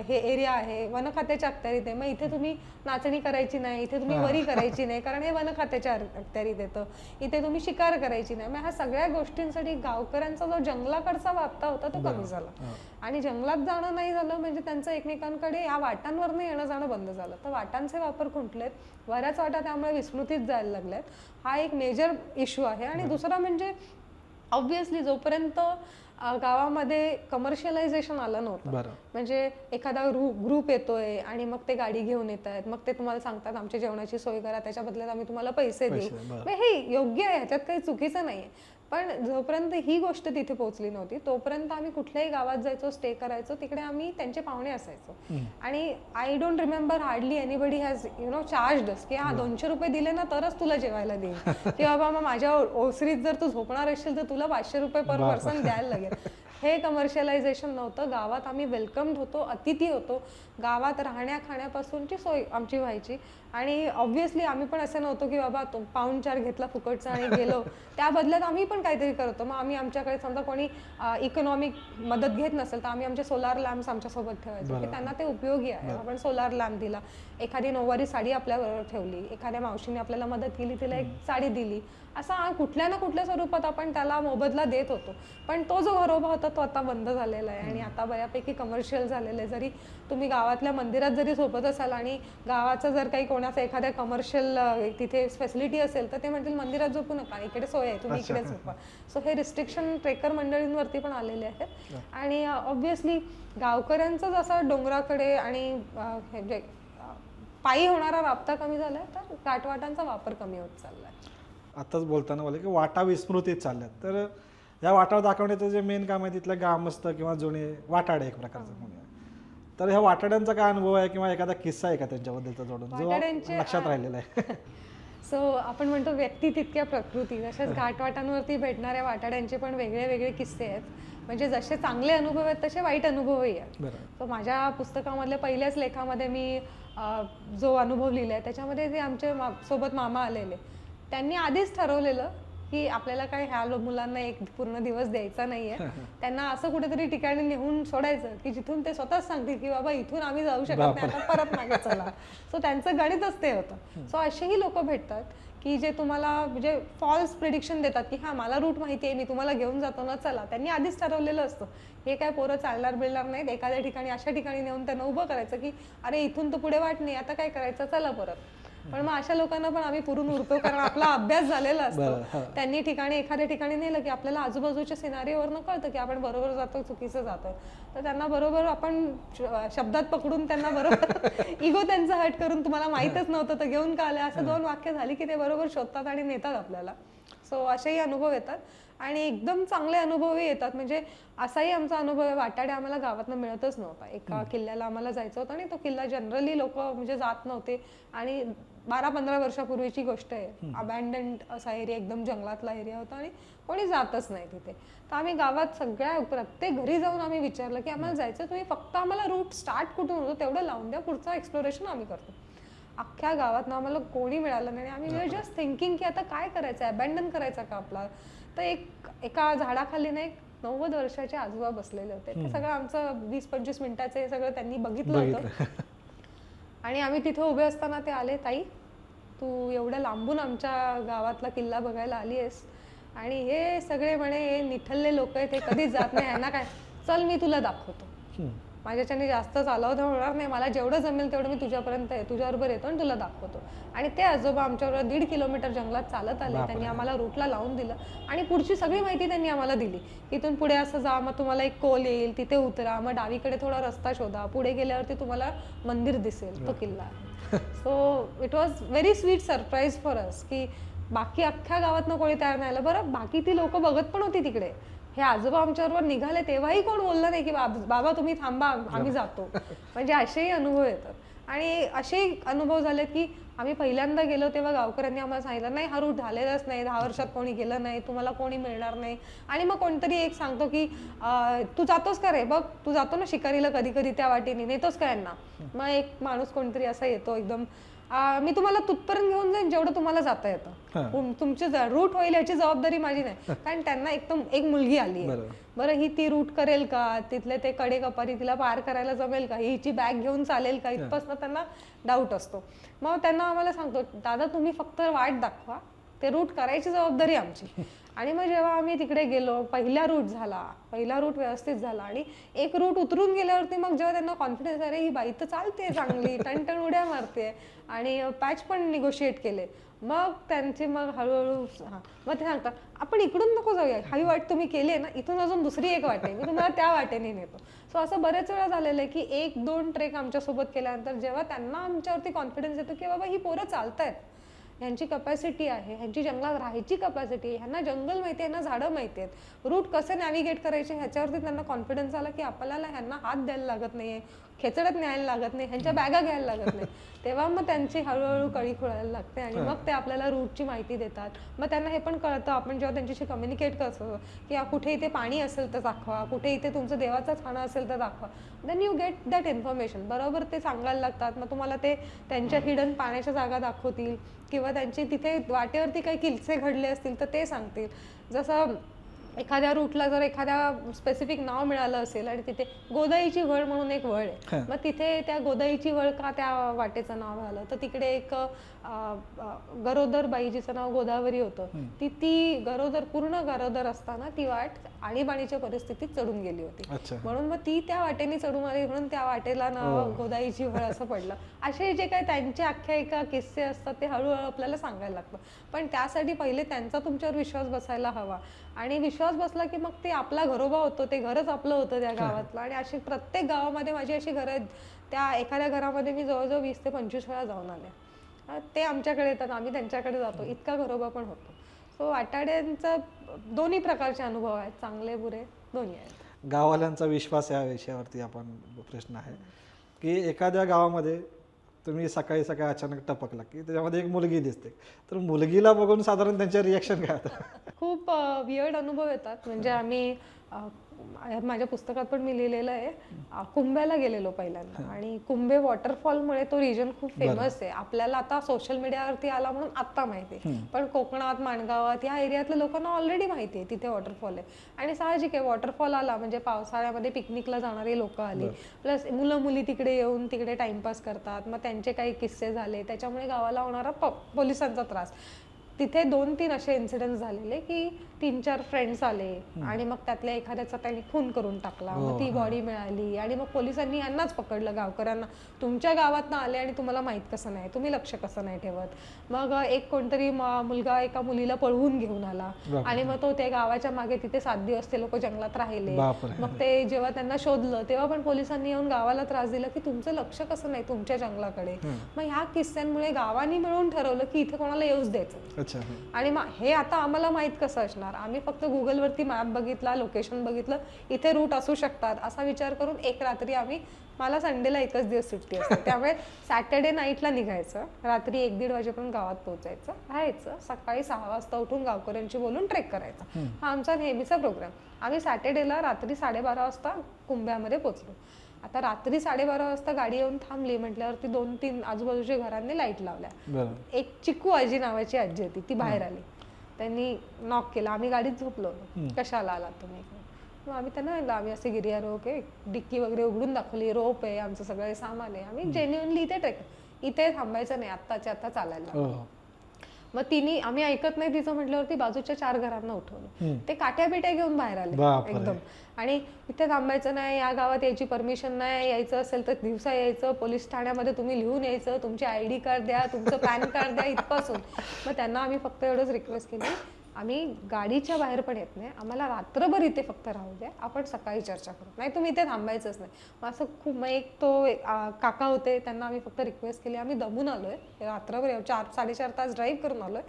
हे एरिया आहे, वन खात्याच्या अखत्यारीत आहे, मग इथे तुम्ही नाचणी करायची नाही, इथे तुम्ही वरी करायची नाही कारण हे वन खात्याच्या अखत्यारीत येतं, इथे तुम्ही शिकार करायची नाही. मग ह्या सगळ्या गोष्टींसाठी गावकऱ्यांचा जो जंगलाकडचा वापता होता तो कमी झाला आणि जंगलात जाणं नाही झालं म्हणजे त्यांचं एकमेकांकडे या वाटांवरनं येणं जाणं बंद झालं. तर वाटांचे वापर खुंटलेत, बऱ्याच वाटा त्यामुळे विस्मृतीत जायला लागल्यात. हा एक मेजर इश्यू आहे. आणि दुसरा म्हणजे ऑब्व्हियसली जोपर्यंत गावामध्ये कमर्शियलायझेशन आलं नव्हतं. म्हणजे एखादा ग्रुप येतोय आणि मग ते गाडी घेऊन येत आहेत, मग ते तुम्हाला सांगतात आमच्या जेवणाची सोय करा, त्याच्या बदल्यात आम्ही तुम्हाला पैसे देऊ. हे योग्य आहे, ह्याच्यात काही चुकीचं नाहीये. पण जोपर्यंत ही गोष्ट तिथे पोहोचली नव्हती तोपर्यंत आम्ही कुठल्याही गावात जायचो, स्टे करायचो, तिकडे आम्ही त्यांचे पाहुणे असायचो. आणि I don't remember hardly anybody has charged us की 200 रुपये दिले ना तरच तुला जेवायला देईल, किंवा बाबा माझ्या ओसरीत जर तू झोपणार असेल तर तुला 500 रुपये पर पर्सन द्यायला लागेल. हे कमर्शियलायझेशन नव्हतं. गावात आम्ही वेलकम्ड होतो, अतिथी होतो. गावात राहण्या खाण्यापासूनची सोय आमची व्हायची. आणि ऑब्व्हियसली आम्ही पण असं नव्हतो की बाबा तो पाऊणचार घेतला फुकटचा आणि गेलो, त्या बदल्यात आम्ही पण काहीतरी करतो. मग आम्ही आमच्याकडे समजा कोणी इकॉनॉमिक मदत घेत नसेल तर आम्ही आमचे सोलार लॅम्प्स आमच्यासोबत ठेवायचो की त्यांना ते उपयोगी आहे. आपण सोलार लॅम्प दिला, एखादी नऊवारी साडी आपल्याबरोबर ठेवली, एखाद्या मावशीने आपल्याला मदत केली तिला एक साडी दिली, असा कुठल्या ना कुठल्या स्वरूपात आपण त्याला मोबदला देत होतो. पण तो जो घरोबा होता तो आता बंद झालेला आहे आणि आता बऱ्यापैकी कमर्शियल झालेलं आहे. जरी तुम्ही गावातल्या मंदिरात जरी झोपत असाल आणि गावाचं जर काही कोणाचं एखाद्या कमर्शियल तिथे फॅसिलिटी असेल तर ते म्हणतील मंदिरात झोपू नका, इकडे सोय आहे, तुम्ही इकडे झोपा. सो हे रिस्ट्रिक्शन ट्रेकर मंडळींवरती पण आलेले आहेत. आणि ऑब्व्हियसली गावकऱ्यांचं जसं डोंगराकडे आणि पायी होणारा राबता कमी झालाय तर घाटवाटांचा वापर कमी होत चाललाय. आताच बोलताना बोलले की वाटा विस्मृतीत चालल्यात. तर या वाटावर दाखवण्याचं जे मेन काम आहे तिथलं ग्रामस्थ किंवा जुने वाटाडे एक प्रकारचं म्हणूया, तर ह्या वाटाड्यांचा काय अनुभव आहे किंवा एखादा किस्सा आहे का त्यांच्याबद्दलचा जोडून जो लक्षात राहिलेला आहे? सो आपण म्हणतो व्यक्ती तितक्या प्रकृती, तसेच घाटवाटांवरती भेटणाऱ्या वाटाड्यांचे पण वेगळे वेगळे किस्से आहेत. म्हणजे जसे चांगले अनुभव आहेत तसे वाईट अनुभवही आहेत. सो माझ्या पुस्तकामधल्या पहिल्याच लेखामध्ये मी जो अनुभव लिहिलाय त्याच्यामध्ये जे आमचे सोबत मामा आलेले त्यांनी आधीच ठरवलेलं की आपल्याला काय ह्या मुलांना एक पूर्ण दिवस द्यायचा नाहीये, त्यांना असं कुठेतरी ठिकाणी नेऊन सोडायचं की जिथून ते स्वतःच सांगतील की बाबा इथून आम्ही जाऊ शकत नाही, आता परत मागे चला. सो त्यांचं गणितच ते होतं. सो असेही लोक भेटतात की जे तुम्हाला म्हणजे फॉल्स प्रिडिक्शन देतात की हा मला रूट माहिती आहे, मी तुम्हाला घेऊन जातो ना, चला. त्यांनी आधीच ठरवलेलं असतं हे काय पोरं चालणार बिळणार नाहीत, एखाद्या ठिकाणी अशा ठिकाणी नेऊन त्यांना उभं करायचं की अरे इथून तर पुढे वाट नाही, आता काय करायचं, चला परत. पण मग अशा लोकांना पण आम्ही पुरून उरतो कारण आपला अभ्यास झालेला असतो. त्यांनी ठिकाणी एखाद्या ठिकाणी नेलं की आपल्याला आजूबाजूच्या सिनारीवरनं कळतं की आपण बरोबर जातो चुकीचं जातो, तर त्यांना बरोबर आपण शब्दात पकडून त्यांना बरोबर इगो त्यांचा हट करून तुम्हाला माहीतच नव्हतं तर घेऊन का आले असं 2 वाक्य झाली की ते बरोबर शोधतात आणि नेतात आपल्याला. सो असेही अनुभव येतात आणि एकदम चांगले अनुभवही येतात. म्हणजे असाही आमचा अनुभव आहे, वाटाडे आम्हाला गावातनं मिळतच नव्हता. एका किल्ल्याला आम्हाला जायचं होतं आणि तो किल्ला जनरली लोक म्हणजे जात नव्हते आणि 12-15 वर्षापूर्वीची गोष्ट आहे. अबॅन्डन्ड असा एरिया, एकदम जंगलातला एरिया होता आणि कोणी जातच नाही तिथे. तर आम्ही गावात प्रत्येक घरी जाऊन आम्ही विचारलं की आम्हाला जायचं, तुम्ही फक्त आम्हाला रूट स्टार्ट कुठून होतो तेवढं लावून द्या, पुढचं एक्सप्लोरेशन आम्ही करतो. अख्ख्या गावात ना आम्हाला कोणी मिळालं नाही. आम्ही जस्ट थिंकिंग की आता काय करायचं, अबॅन्डन करायचा का आपला. तर एका झाडाखाली ना एक 90 वर्षाचे आजोबा बसलेले होते. ते सगळं आमचं 20-25 मिनिटाचं हे सगळं त्यांनी बघितलं होतं. आणि आम्ही तिथे उभे असताना ते आले, ताई तू एवढ्या लांबून आमच्या गावातला किल्ला बघायला आली आहेस आणि हे सगळे म्हणे हे निठल्ले लोक आहेत, हे कधीच जात नाही, यांना काय, चल मी तुला दाखवतो. माझ्याच्याने जास्त चालवता होणार नाही, मला जेवढं जमेल तेवढं मी तुझ्याबरोबर येतो आणि तुला दाखवतो. आणि ते आजोबा आमच्याबरोबर 1.5 किलोमीटर जंगलात चालत आले. त्यांनी आम्हाला रूटला लावून दिलं आणि पुढची सगळी माहिती त्यांनी आम्हाला दिली. इथून पुढे असं जा, मग तुम्हाला एक कोल येईल, तिथे उतरा, मग डावीकडे थोडा रस्ता शोधा, पुढे गेल्यावरती तुम्हाला मंदिर दिसेल, तो किल्ला आहे. So it was very sweet surprise for us की बाकी अख्ख्या गावातनं कोणी तयार नाही आलं. बरं बाकी ती लोक बघत पण होती तिकडे, हे आजोबा आमच्याबरोबर निघाले तेव्हाही कोण बोललं नाही की बाबा तुम्ही थांबा आम्ही जातो. म्हणजे असेही अनुभव येतात. आणि असे अनुभव झाले की आम्ही पहिल्यांदा गेलो तेव्हा गावकऱ्यांनी आम्हाला सांगितलं नाही हा रूट झालेलाच नाही, 10 वर्षात कोणी गेलं नाही, तुम्हाला कोणी मिळणार नाही. आणि मग कोणतरी एक सांगतो की तू जातोस का रे, बघ तू जातो ना शिकारीला कधी कधी त्या वाटेने, नेतोस का यांना. मग एक माणूस कोणतरी असा येतो एकदम, मी तुम्हाला तुथपर्यंत घेऊन जाईन जेवढं तुम्हाला जाता येतं, तुमची रूट होईल याची जबाबदारी माझी नाही. कारण त्यांना एकदम एक मुलगी आली आहे, बरं ही ती रूट करेल का, तिथले ते कडे कपारी तिला पार करायला जमेल का, हिची बॅग घेऊन चालेल का, इथपासून त्यांना डाऊट असतो. मग त्यांना आम्हाला सांगतो दादा तुम्ही फक्त वाट दाखवा, ते रूट करायची जबाबदारी आमची. आणि मग जेव्हा आम्ही तिकडे गेलो, पहिला रूट व्यवस्थित झाला आणि एक रूट उतरून गेल्यावरती मग जेव्हा त्यांना कॉन्फिडन्स, अरे ही बाई तर चालते चांगली, टणटण उड्या मारते आणि पॅच पण निगोशिएट केले, मग त्यांची मग हळूहळू मग ते सांगतात आपण इकडून नको जाऊया, ही वाट तुम्ही केली ना, इथून अजून दुसरी एक वाट आहे, मी तुम्हाला त्या वाटेने नेतो. सो असं बरेच वेळा झालेलं आहे की 1-2 ट्रेक आमच्यासोबत केल्यानंतर जेव्हा त्यांना आमच्यावरती कॉन्फिडन्स येतो की बाबा ही पोरं चालतायत, ह्यांची कपॅसिटी आहे, ह्यांची जंगलात राहायची कपॅसिटी आहे, ह्यांना जंगल माहिती आहे, ह्यांना झाडं माहिती आहेत, रूट कसे नॅव्हिगेट करायचे ह्याच्यावरती त्यांना कॉन्फिडन्स आला की आपल्याला ह्यांना हात द्यायला लागत नाहीये, खेचडत न्यायला लागत नाही, ह्यांच्या बॅगा घ्यायला लागत नाही. तेव्हा मग त्यांची हळूहळू कळी खोळायला लागते आणि मग ते आपल्याला रूटची माहिती देतात. मग त्यांना हे पण कळतं, आपण जेव्हा त्यांच्याशी कम्युनिकेट करतो की कुठे इथे पाणी असेल तर दाखवा, कुठे इथे तुमचं देवाचं खाणं असेल तर दाखवा, then you get that information. बरोबर ते सांगायला लागतात. मग तुम्हाला ते त्यांच्या हिडन पाण्याच्या जागा दाखवतील किंवा त्यांची तिथे वाटेवरती काही किल्से घडले असतील तर ते सांगतील. जसं एखाद्या रूटला जर एखाद्या स्पेसिफिक नाव मिळालं असेल आणि तिथे गोदाईची वळ म्हणून एक वळ आहे, मग तिथे त्या गोदाईची वळ का त्या वाटेचं नाव आलं, तर तिकडे एक गरोदर बाई जिचं नाव गोदावरी होतं, ती गरोदर पूर्ण गरोदर असताना ती वाट आणीबाणीच्या परिस्थितीत चढून गेली होती, म्हणून मग ती त्या वाटेने चढून आली म्हणून त्या वाटेला नाव गोदाईची वळ असं पडलं. असे जे काही त्यांचे आख्यायिका किस्से असतात ते हळूहळू आपल्याला सांगायला लागतं. पण त्यासाठी पहिले त्यांचा तुमच्यावर विश्वास बसायला हवा आणि विश्वास बसला की मग ते आपला घरोबा होतो, ते घरच आपलं होतं त्या गावातलं. आणि अशी प्रत्येक गावामध्ये माझी अशी घरं आहेत, त्या एखाद्या घरामध्ये मी जवळजवळ 20 ते 25 वेळा जाऊन आले. ते आमच्याकडे येतात, आम्ही त्यांच्याकडे जातो, इतका घरोबा पण होतो. सो वाटाड्यांचा दोन्ही प्रकारचे अनुभव आहेत, चांगले बुरे दोन्ही आहेत. गाववाल्यांचा विश्वास या विषयावरती आपण प्रश्न आहे की एखाद्या गावामध्ये तुम्ही सकाळी सकाळी अचानक टपकला की त्याच्यामध्ये एक मुलगी दिसते, तर मुलगीला बघून साधारण त्यांचे रिॲक्शन काय होतं? खूप वियर्ड अनुभव येतात. म्हणजे आम्ही माझ्या पुस्तकात पण मी लिहिलेलं आहे, कुंभ्याला गेलेलो पहिल्यांदा आणि कुंभे वॉटरफॉलमुळे तो रिजन खूप फेमस आहे. आपल्याला आता सोशल मीडियावरती आला म्हणून आता माहिती आहे, पण कोकणात माणगावात या एरियातल्या लोकांना ऑलरेडी माहिती आहे तिथे वॉटरफॉल आहे. आणि साहजिक आहे, वॉटरफॉल आला म्हणजे पावसाळ्यामध्ये पिकनिकला जाणारी लोक आली, प्लस मुलं मुली तिकडे येऊन तिकडे टाइमपास करतात, मग त्यांचे काही किस्से झाले, त्याच्यामुळे गावाला होणारा पोलिसांचा त्रास. तिथे 2-3 असे इन्सिडेंट झालेले की 3-4 फ्रेंड्स आले आणि मग त्यातल्या एखाद्याचा त्यांनी खून करून टाकला, मग ती बॉडी मिळाली आणि मग पोलिसांनी यांनाच पकडलं, गावकऱ्यांना. तुमच्या गावात ना आले आणि तुम्हाला माहित कसं नाही, तुम्ही लक्ष कसं नाही ठेवत. मग एक कोणतरी मुलगा एका मुलीला पळवून घेऊन आला आणि मग तो त्या गावाच्या मागे तिथे 7 दिवस ते लोक जंगलात राहिले. मग ते जेव्हा त्यांना शोधलं तेव्हा पण पोलिसांनी येऊन गावाला त्रास दिला की तुमचं लक्ष कसं नाही तुमच्या जंगलाकडे. मग ह्या किस्स्यांमुळे गावांनी मिळून ठरवलं की इथे कोणाला येऊच द्यायचं. आणि मग हे आता आम्हाला माहित कसं असणार, आम्ही फक्त गुगलवरती मॅप बघितला, लोकेशन बघितलं, इथे रूट असू शकतात असा विचार करून एक रात्री आम्ही, मला संडेला एकच दिवस सुट्टी असते, त्यामुळे सॅटर्डे नाईटला निघायचं, रात्री 1-1:30 वाजेपर्यंत गावात पोहोचायचं, राहायचं, सकाळी 6 वाजता उठून गावकऱ्यांशी बोलून ट्रेक करायचा. हा आमचा नेहमीचा प्रोग्राम. आम्ही सॅटर्डेला रात्री 12:30 वाजता कुंभ्यामध्ये पोहोचलो. आता रात्री 12:30 वाजता गाडी येऊन थांबली म्हटल्यावरती 2-3 आजूबाजूच्या घरांनी लाईट लावल्या. एक चिकू आजी नावाची आजी होती, ती बाहेर आली, त्यांनी नॉक केला, आम्ही गाडीत झोपलो, कशाला आलात तुम्ही. मग आम्ही त्यांना म्हणलं आम्ही असे गिर्यारोहक आहे, डिक्की वगैरे उघडून दाखवली, रोप आहे, आमचं सगळे सामान आहे, आम्ही जेन्युइनली इथे ट्रेक, इथे थांबायचं नाही, आत्ताच्या आता चालायला. मग तिने, आम्ही ऐकत नाही तिचं म्हटल्यावरती बाजूच्या 4 घरांना उठवलं, ते काट्या बिट्या घेऊन बाहेर आले एकदम. आणि इथे थांबायचं नाही, या गावात यायची परमिशन नाही, यायचं असेल तर दिवसा यायचं, पोलीस ठाण्यामध्ये तुम्ही लिहून यायचं, तुमचे ID कार्ड द्या, तुमचं पॅन कार्ड द्या, इथपासून. मग त्यांना आम्ही फक्त एवढंच रिक्वेस्ट केली, आम्ही गाडीच्या बाहेर पण येत नाही, आम्हाला रात्रभर इथे फक्त राहू द्या, आपण सकाळी चर्चा करू, नाही तुम्ही इथे थांबायचंच नाही. मग असं खूप, मग एक तो काका होते, त्यांना आम्ही फक्त रिक्वेस्ट केली, आम्ही दमून आलोय, रात्रभर 4-4.5 तास ड्राईव्ह करून आलोय,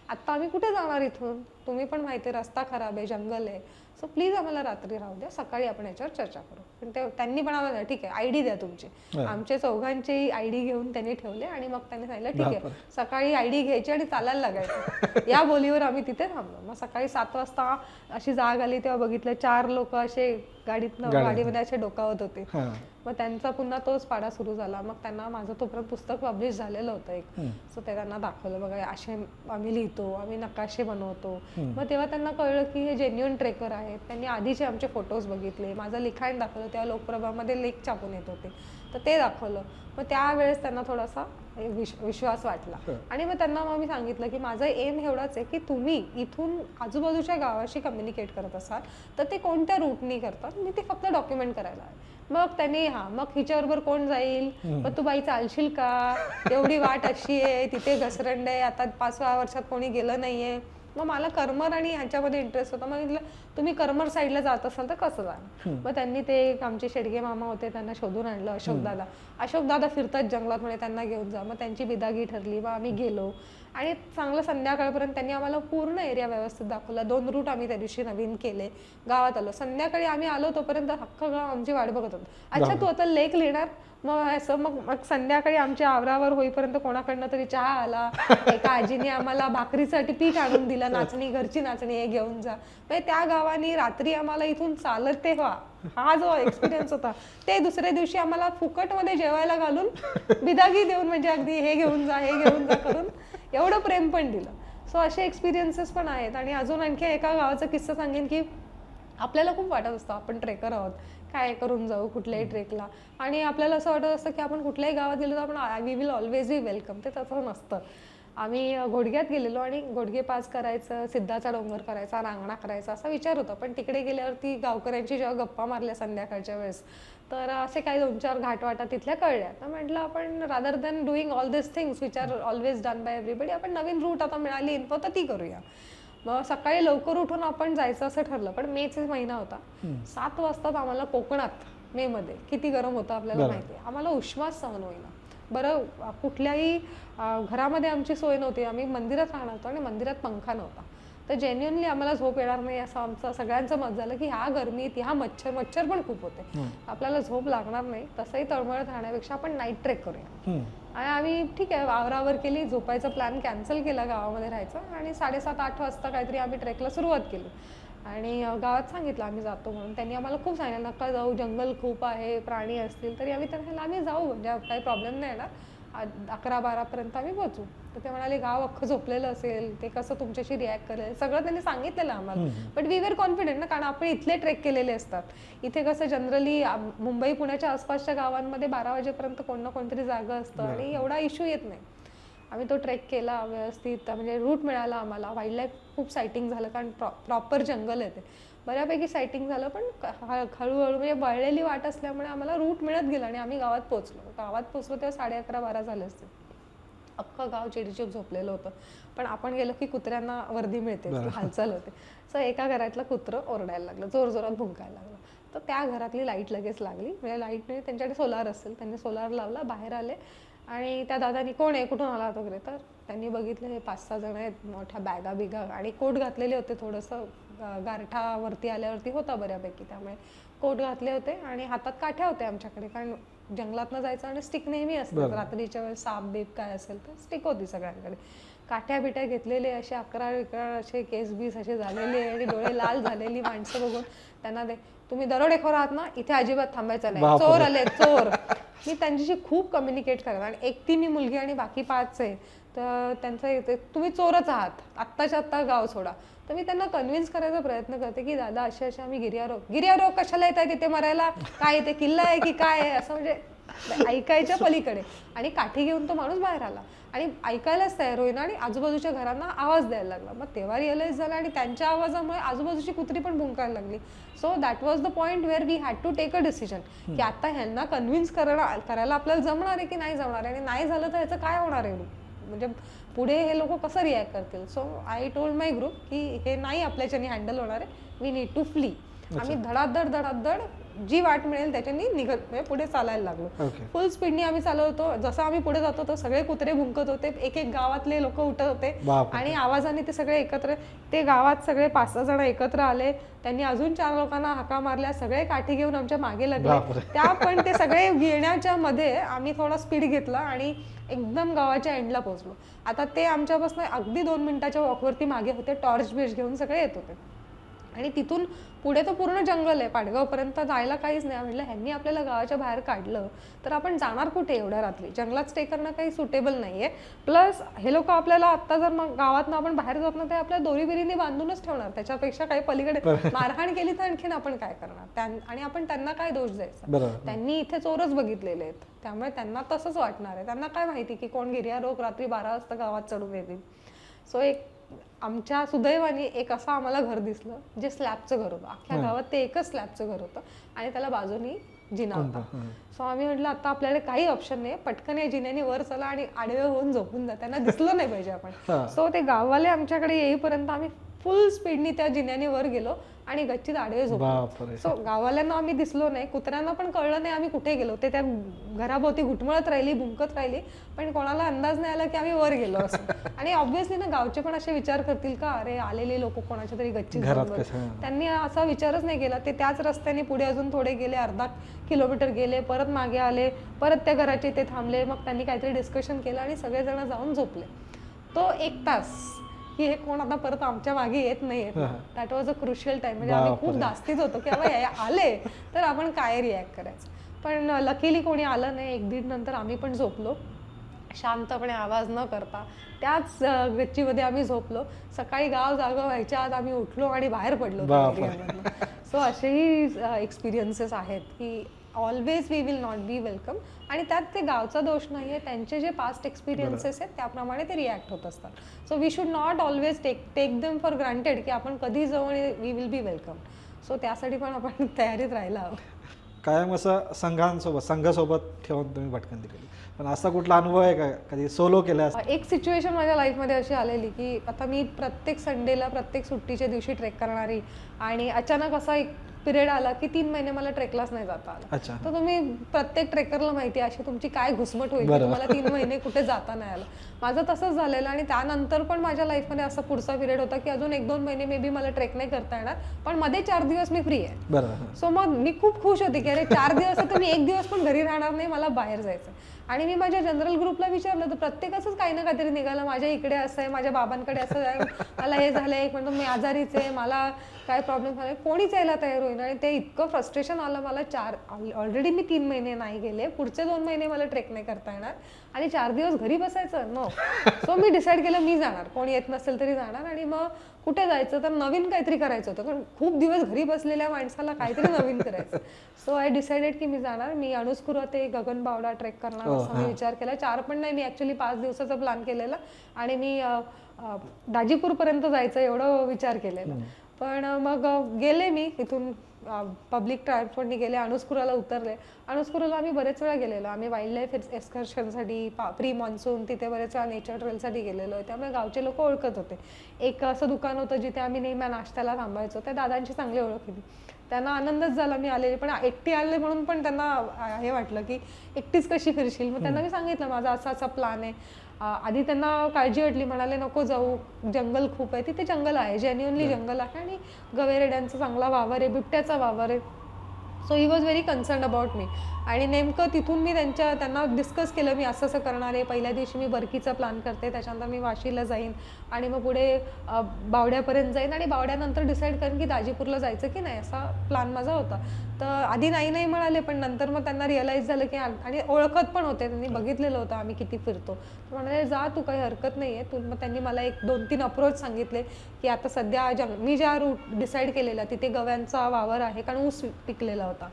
आता आम्ही कुठे जाणार इथून, तुम्ही पण माहिती आहे रस्ता खराब आहे, जंगल आहे, सो प्लीज आम्हाला रात्री राहू द्या, सकाळी आपण याच्यावर चर्चा करू. पण त्यांनी पण आम्हाला ठीक आहे ID द्या तुमची, आमचे चौघांचे ID घेऊन त्यांनी ठेवले आणि मग त्यांनी सांगितलं ठीक आहे, सकाळी ID घ्यायची आणि चालायला लागायचं. या बोलीवर आम्ही तिथे थांबलो. मग सकाळी 7 वाजता अशी जाग आली तेव्हा बघितलं 4 लोक असे गाडीमध्ये असे डोकावत होते. मग त्यांचा पुन्हा तोच पाडा सुरू झाला. मग त्यांना माझं तोपर्यंत पुस्तक पब्लिश झालेलं होतं एक, सो ते त्यांना दाखवलं, बघा असे आम्ही लिहितो, आम्ही नकाशे बनवतो, मग तेव्हा त्यांना कळलं की हे जेन्युइन ट्रेकर आहेत. त्यांनी आधीचे आमचे फोटोज बघितले, माझं लिखाण दाखवलं, तेव्हा लोकप्रभामध्ये लेख छापून येत होते तर ते दाखवलं. मग त्यावेळेस त्यांना थोडासा विश्वास वाटला आणि मग त्यांना मी सांगितलं की माझं एम एवढाच आहे की तुम्ही इथून आजूबाजूच्या गावाशी कम्युनिकेट करत असाल तर ते कोणत्या रूटनी करतात मी ते फक्त डॉक्युमेंट करायला आहे. मग त्यांनी मग हिच्याबरोबर कोण जाईल, मग तू बाई चालशील का, एवढी वाट अशी आहे, तिथे घसरंड आहे, आता 5व्या वर्षात कोणी गेलं नाहीये. मग मला करमर आणि ह्याच्यामध्ये इंटरेस्ट होता. मग तुम्ही करमर साईडला जात असाल तर कसं जाणार. मग त्यांनी ते आमचे शेडगे मामा होते त्यांना शोधून आणलं, अशोक दादा फिरतात जंगलात म्हणे त्यांना घेऊन जा. मग त्यांची बिदागी ठरली, मग आम्ही गेलो आणि चांगलं संध्याकाळपर्यंत त्यांनी आम्हाला पूर्ण एरिया व्यवस्थित दाखवला. 2 रूट आम्ही त्या दिवशी नवीन केले. गावात आलो, संध्याकाळी आम्ही आलो तोपर्यंत अख्खं गाव आमची वाट बघत होतं. अच्छा तू आता लेक लिहिणार, मग असं मग संध्याकाळी आमच्या आवरावर होईपर्यंत कोणाकडनं तरी चहा आला. एका आजीने आम्हाला भाकरीसाठी पीठ आणून दिलं, नाचणी, घरची नाचणी, हे घेऊन जा. म्हणजे त्या गावानी रात्री आम्हाला इथून चालत तेव्हा हा जो एक्सपिरियन्स होता ते दुसऱ्या दिवशी आम्हाला फुकटमध्ये जेवायला घालून बिदागी देऊन म्हणजे अगदी हे घेऊन जा हे घेऊन जा करून एवढं प्रेम पण दिलं. सो असे एक्सपिरियन्सेस पण आहेत. आणि अजून आणखी एका गावाचा किस्सा सांगेन की आपल्याला खूप वाटत असतं आपण ट्रेकर आहोत, काय करून जाऊ कुठल्याही ट्रेकला, आणि आपल्याला असं वाटत असतं की आपण कुठल्याही गावात गेलो तर आपण we will always be welcome. ते तसं नसतं. आम्ही घोडग्यात गेलेलो आणि घोडगे पास करायचं, सिद्धाचा डोंगर करायचा, रांगणा करायचा असा विचार होता. पण तिकडे गेल्यावरती गावकऱ्यांची जेव्हा गप्पा मारल्या संध्याकाळच्या वेळेस तर असे काही 2-4 घाटवाटा तिथल्या कळल्या. तर म्हटलं आपण rather than doing all this things which are always done by everybody, आपण नवीन रूट आता मिळाली इन्फो तर ती करूया. मग सकाळी लवकर उठून आपण जायचं असं ठरलं. पण मेचा महिना होता. 7 वाजता आम्हाला कोकणात मे मध्ये किती गरम होतं आपल्याला माहिती आहे. आम्हाला उष्माच सहन होईना. बरं कुठल्याही घरामध्ये आमची सोय नव्हती, आम्ही मंदिरात राहणार होतो आणि मंदिरात पंखा नव्हता. तर जेन्युअनली आम्हाला झोप येणार नाही असं आमचं सगळ्यांचं मत झालं की ह्या गरमीत ह्या मच्छर पण खूप होते, आपल्याला झोप लागणार नाही, तसंही तळमळत राहण्यापेक्षा आपण नाईट ट्रेक करूया. आणि आम्ही ठीक आहे आवरावर केली, झोपायचा प्लॅन कॅन्सल केला गावामध्ये राहायचं आणि 7:30-8 वाजता काहीतरी आम्ही ट्रेकला सुरुवात केली. आणि गावात सांगितलं आम्ही जातो म्हणून. त्यांनी आम्हाला खूप सांगितलं नका जाऊ, जंगल खूप आहे, प्राणी असतील. तरी आम्ही त्यांना आम्ही जाऊ म्हणजे काही प्रॉब्लेम नाही येणार, 11-12 पर्यंत आम्ही पोहोचू. तर ते म्हणाले गाव अख्खं झोपलेलं असेल, ते कसं तुमच्याशी रिॲक्ट करेल, सगळं त्यांनी सांगितलेलं आम्हाला. बट वी वर कॉन्फिडंट ना, कारण आपण इथले ट्रेक केलेले असतात. इथे कसं जनरली मुंबई पुण्याच्या आसपासच्या गावांमध्ये 12 वाजेपर्यंत कोण ना कोणतरी जागा असतं आणि एवढा इश्यू येत नाही. आम्ही तो ट्रेक केला व्यवस्थित, म्हणजे रूट मिळाला आम्हाला. वाईल्ड लाईफ खूप सायटिंग झालं कारण प्रॉपर जंगल आहे ते, बऱ्यापैकी सायटिंग झालं. पण हळूहळू म्हणजे बळलेली वाट असल्यामुळे आम्हाला रूट मिळत गेला आणि आम्ही गावात पोहोचलो तेव्हा 11:30-12 झाले असते. अख्खं गाव चिडीचूप झोपलेलं होतं. पण आपण गेलो की कुत्र्यांना वर्दी मिळते, हालचाल होते. सो एका घरातलं कुत्रं ओरडायला लागलं, जोरजोरात भुंकायला लागलं. तर त्या घरातली लाईट लगेच लागली. म्हणजे लाईट नाही, त्यांच्याकडे सोलार असेल, त्यांनी सोलार लावला, बाहेर आले आणि त्या दादानी कोण आहे कुठून आला वगैरे. तर त्यांनी बघितलं हे 5-6 जण आहेत, मोठ्या बॅगा बिगा आणि कोट घातलेले होते. थोडंसं गारठावरती आल्यावरती होता बऱ्यापैकी, त्यामुळे कोट घातले होते आणि हातात काठ्या होत्या आमच्याकडे, कारण जंगलातनं जायचं आणि स्टिक नेहमी असतात. रात्रीच्या वेळेस साप बीप काय असेल तर स्टिक होती सगळ्यांकडे. काठ्या बिट्या घेतलेले असे 11 असे केस बीस असे झालेले आणि डोळे लाल झालेली माणसं बघून त्यांना तुम्ही दरोडेखोर आहात ना, इथे अजिबात थांबायचं नाही, चोर आले चोर. मी त्यांच्याशी खूप कम्युनिकेट करत आणि एकटी मी मुलगी आणि बाकी 5 आहे. तर त्यांचं तुम्ही चोरच आहात, आत्ताच्या आत्ता गाव सोडा. तर मी त्यांना कन्व्हिन्स करायचा प्रयत्न करते की दादा अशा आम्ही गिर्यारोग कशाला येत आहे तिथे मरायला, काय ते किल्ला आहे की काय आहे, असं म्हणजे ऐकायच्या पलीकडे. आणि काठी घेऊन तो माणूस बाहेर आला आणि ऐकायलाच तयार होईना आणि आजूबाजूच्या घरांना आवाज द्यायला लागला. मग तेव्हा रिअलाइज झाला आणि त्यांच्या आवाजामुळे आजूबाजूची कुत्री पण भुंकायला लागली. So that was the point where we had to take a decision की आता ह्यांना कन्व्हिन्स करायला आपल्याला जमणार आहे की नाही जमणार आहे, आणि नाही झालं तर ह्याचं काय होणार आहे, म्हणजे पुढे हे लोक कसं रिॲक्ट करतील. So I told my group की हे नाही आपल्याच्यानी हँडल होणार आहे, वी नीड टू फ्ली. आम्ही धडाधड जी वाट मिळेल त्याच्यानी म्हणजे पुढे चालायला लागलो. फुल स्पीडनी आम्ही चालत होतो. जसं आम्ही पुढे जातो तर सगळे कुत्रे भुंकत होते, एक गावातले लोक उठत होते आणि आवाजाने ते सगळे एकत्र, ते गावात सगळे 5-6 जण एकत्र आले. त्यांनी अजून 4 लोकांना हाका मारल्या, सगळे काठी घेऊन आमच्या मागे लागले. त्या पण ते सगळे येण्याच्या मध्ये आम्ही थोडा स्पीड घेतला आणि एकदम गावाच्या एंडला पोहोचलो. आता ते आमच्यापासून अगदी 2 मिनिटाच्या वॉकवरती मागे होते, टॉर्च बिर्च घेऊन सगळे येत होते. आणि तिथून पुढे तर पूर्ण जंगल आहे, पाडगावपर्यंत जायला काहीच नाही. म्हटलं ह्यांनी आपल्याला गावाच्या बाहेर काढलं तर आपण जाणार कुठे एवढ्या रात्री, जंगलात स्टे करणं काही सुटेबल नाही आहे. प्लस हे लोक आपल्याला आत्ता जर मग गावातनं आपण बाहेर जात ना ते आपल्या दोरीबिरीने बांधूनच ठेवणार, त्याच्यापेक्षा काही पलीकडे मारहाण केली तर आणखीन आपण काय करणार, आणि आपण त्यांना काय दोष द्यायचा. त्यांनी इथे चोरच बघितलेले आहेत, त्यामुळे त्यांना तसंच वाटणार आहे. त्यांना काय माहिती की कोण गिर्यारोहक रात्री 12 वाजता गावात चढून येतील. सो एक आमच्या सुदैवाने एक असं आम्हाला घर दिसलं जे स्लॅबचं घर होतं. अख्ख्या गावात ते एकच स्लॅबचं घर होतं आणि त्याला बाजूनी जिना होता. सो आम्ही म्हटलं आता आपल्याकडे काही ऑप्शन नाही, पटकन या जिन्याने वर चला आणि आडवे होऊन झोपून जा, त्यांना दिसलं नाही पाहिजे आपण. सो ते गाववाले आमच्याकडे येईपर्यंत आम्ही फुल स्पीडनी त्या जिन्याने वर गेलो आणि गच्चीत आडवे झोपलो. सो गाववाल्यांना आम्ही दिसलो नाही, कुत्र्यांना पण कळलं नाही आम्ही कुठे गेलो. ते त्या घराभोवती घुटमळत राहिली, भुंकत राहिली, पण कोणाला अंदाज नाही आला की आम्ही वर गेलो असं. आणि ऑब्व्हियसली ना गावचे पण असे विचार करतील का अरे आलेले लोक कोणाच्या तरी गच्चीत, त्यांनी असा विचारच नाही केला. ते त्याच रस्त्याने पुढे अजून थोडे गेले, अर्धा किलोमीटर गेले, परत मागे आले, परत त्या घराच्या इथे थांबले. मग त्यांनी काहीतरी डिस्कशन केलं आणि सगळेजण जाऊन झोपले. तो 1 तास की हे कोण आता परत आमच्या मागे येत नाहीये, that was a crucial time. म्हणजे आम्ही खूप धास्तीत होतो की बाबा आले तर आपण काय रिॲक्ट करायचं. पण लकीली कोणी आलं नाही. 1-1.5 नंतर आम्ही पण झोपलो शांतपणे, आवाज न करता. त्याच गच्चीमध्ये आम्ही झोपलो. सकाळी गाव जागा व्हायच्या आत आम्ही उठलो आणि बाहेर पडलो. सो असेही एक्सपिरियन्सेस आहेत की always we will not be welcome. आणि त्यात ते गावचा दोष नाही आहे, त्यांचे जे पास्ट एक्सपिरियन्सेस आहेत त्याप्रमाणे ते रिॲक्ट होत असतात. So we should not always take them for granted की आपण कधी जाऊ आणि we will be welcome. So त्यासाठी पण आपण तयारीत राहायला हवं. कायम असं संघासोबत ठेवून तुम्ही भटकंती केली, पण असा कुठला अनुभव आहे का कधी सोलो केला? एक सिच्युएशन माझ्या लाईफमध्ये अशी आलेली की आता मी प्रत्येक संडेला, प्रत्येक सुट्टीच्या दिवशी ट्रेक करणारी, आणि अचानक असा एक पिरियड आला की 3 महिने मला ट्रेकलाच नाही जाता आलं. तर तुम्ही प्रत्येक ट्रेकरला माहिती आहे अशी तुमची काय घुसमट होईल, तुम्हाला 3 महिने कुठे जाता नाही आलं. माझं तसंच झालेलं. आणि त्यानंतर पण माझ्या लाईफमध्ये असा पुढचा पिरियड होता की अजून 1-2 महिने मे बी मला ट्रेक नाही करता येणार, पण मध्ये 4 दिवस मी फ्री आहे. सो मग मी खूप खुश होते की अरे 4 दिवस तर मी 1 दिवस पण घरी राहणार नाही, मला बाहेर जायचं. आणि मी माझ्या जनरल ग्रुपला विचारलं तर प्रत्येकाचंच काही ना काहीतरी निघालं. माझ्या इकडे असं आहे, माझ्या बाबांकडे असं आहे, मला हे झालं, एक म्हणतो मी आजारीच आहे, मला काय प्रॉब्लेम झाला, कोणीच यायला तयार होईल. आणि ते इतकं फ्रस्ट्रेशन आलं मला. ऑलरेडी मी 3 महिने नाही गेले, पुढचे 2 महिने मला ट्रेक नाही करता येणार आणि 4 दिवस घरी बसायचं नो. सो मी डिसाईड केलं मी जाणार, कोणी येत नसेल तरी जाणार. आणि मग कुठे जायचं तर नवीन काहीतरी करायचं होतं, कारण खूप दिवस घरी बसलेल्या माणसाला काहीतरी नवीन करायचं. सो आय डिसाइडेड की मी जाणार. मी अणुस्कुरा ते गगनबावडा ट्रेक करणार असा मी विचार केला. 4 पण नाही, मी ऍक्च्युली 5 दिवसाचा प्लॅन केलेला आणि मी दाजीपूर पर्यंत जायचं एवढं विचार केलेला. पण मग गेले मी इथून पब्लिक ट्रान्सपोर्टनी गेले, अणुस्कुराला उतरले. अणुस्कुराला आम्ही बरेच वेळा गेलेलो. आम्ही वाईल्ड लाईफ एक्सकर्शनसाठी, प्री मॉन्सून तिथे बरेच वेळा नेचर ट्रेलसाठी गेलेलो आहे, त्यामुळे गावचे लोक ओळखत होते. एक असं दुकान होतं जिथे आम्ही नेहमी नाश्त्याला थांबायचो, त्या दादांची चांगली ओळख होती. त्यांना आनंदच झाला मी आलेली, पण एकटी आले म्हणून पण त्यांना हे वाटलं की एकटीच कशी फिरशील. मग त्यांना मी सांगितलं माझा असा असा प्लॅन आहे. आधी त्यांना काळजी वाटली, म्हणाले नको जाऊ, जंगल खूप आहे. तिथे जंगल आहे, जेन्युअनली जंगल आहे आणि गवेरेड्यांचा चांगला वावर आहे, बिबट्याचा वावर आहे. So he was very concern about me. आणि नेमकं तिथून मी त्यांना डिस्कस केलं मी असं असं करणार आहे. पहिल्या दिवशी मी बरकीचा प्लॅन करते, त्याच्यानंतर मी वाशीला जाईन आणि मग पुढे बावड्यापर्यंत जाईन आणि बावड्यानंतर डिसाईड करेन की दाजीपूरला जायचं की नाही, असा प्लॅन माझा होता. तर आधी नाही म्हणाले, पण नंतर मग त्यांना रिअलाईज झालं की, आणि ओळखत पण होते, त्यांनी बघितलेलं होतं आम्ही किती फिरतो. म्हणाले जा तू, काही हरकत नाही आहे. मग त्यांनी मला 1-2-3 अप्रोच सांगितले की आता सध्या मी ज्या रूट डिसाईड केलेला तिथे गव्यांचा वावर आहे, कारण ऊस पिकलेला होता.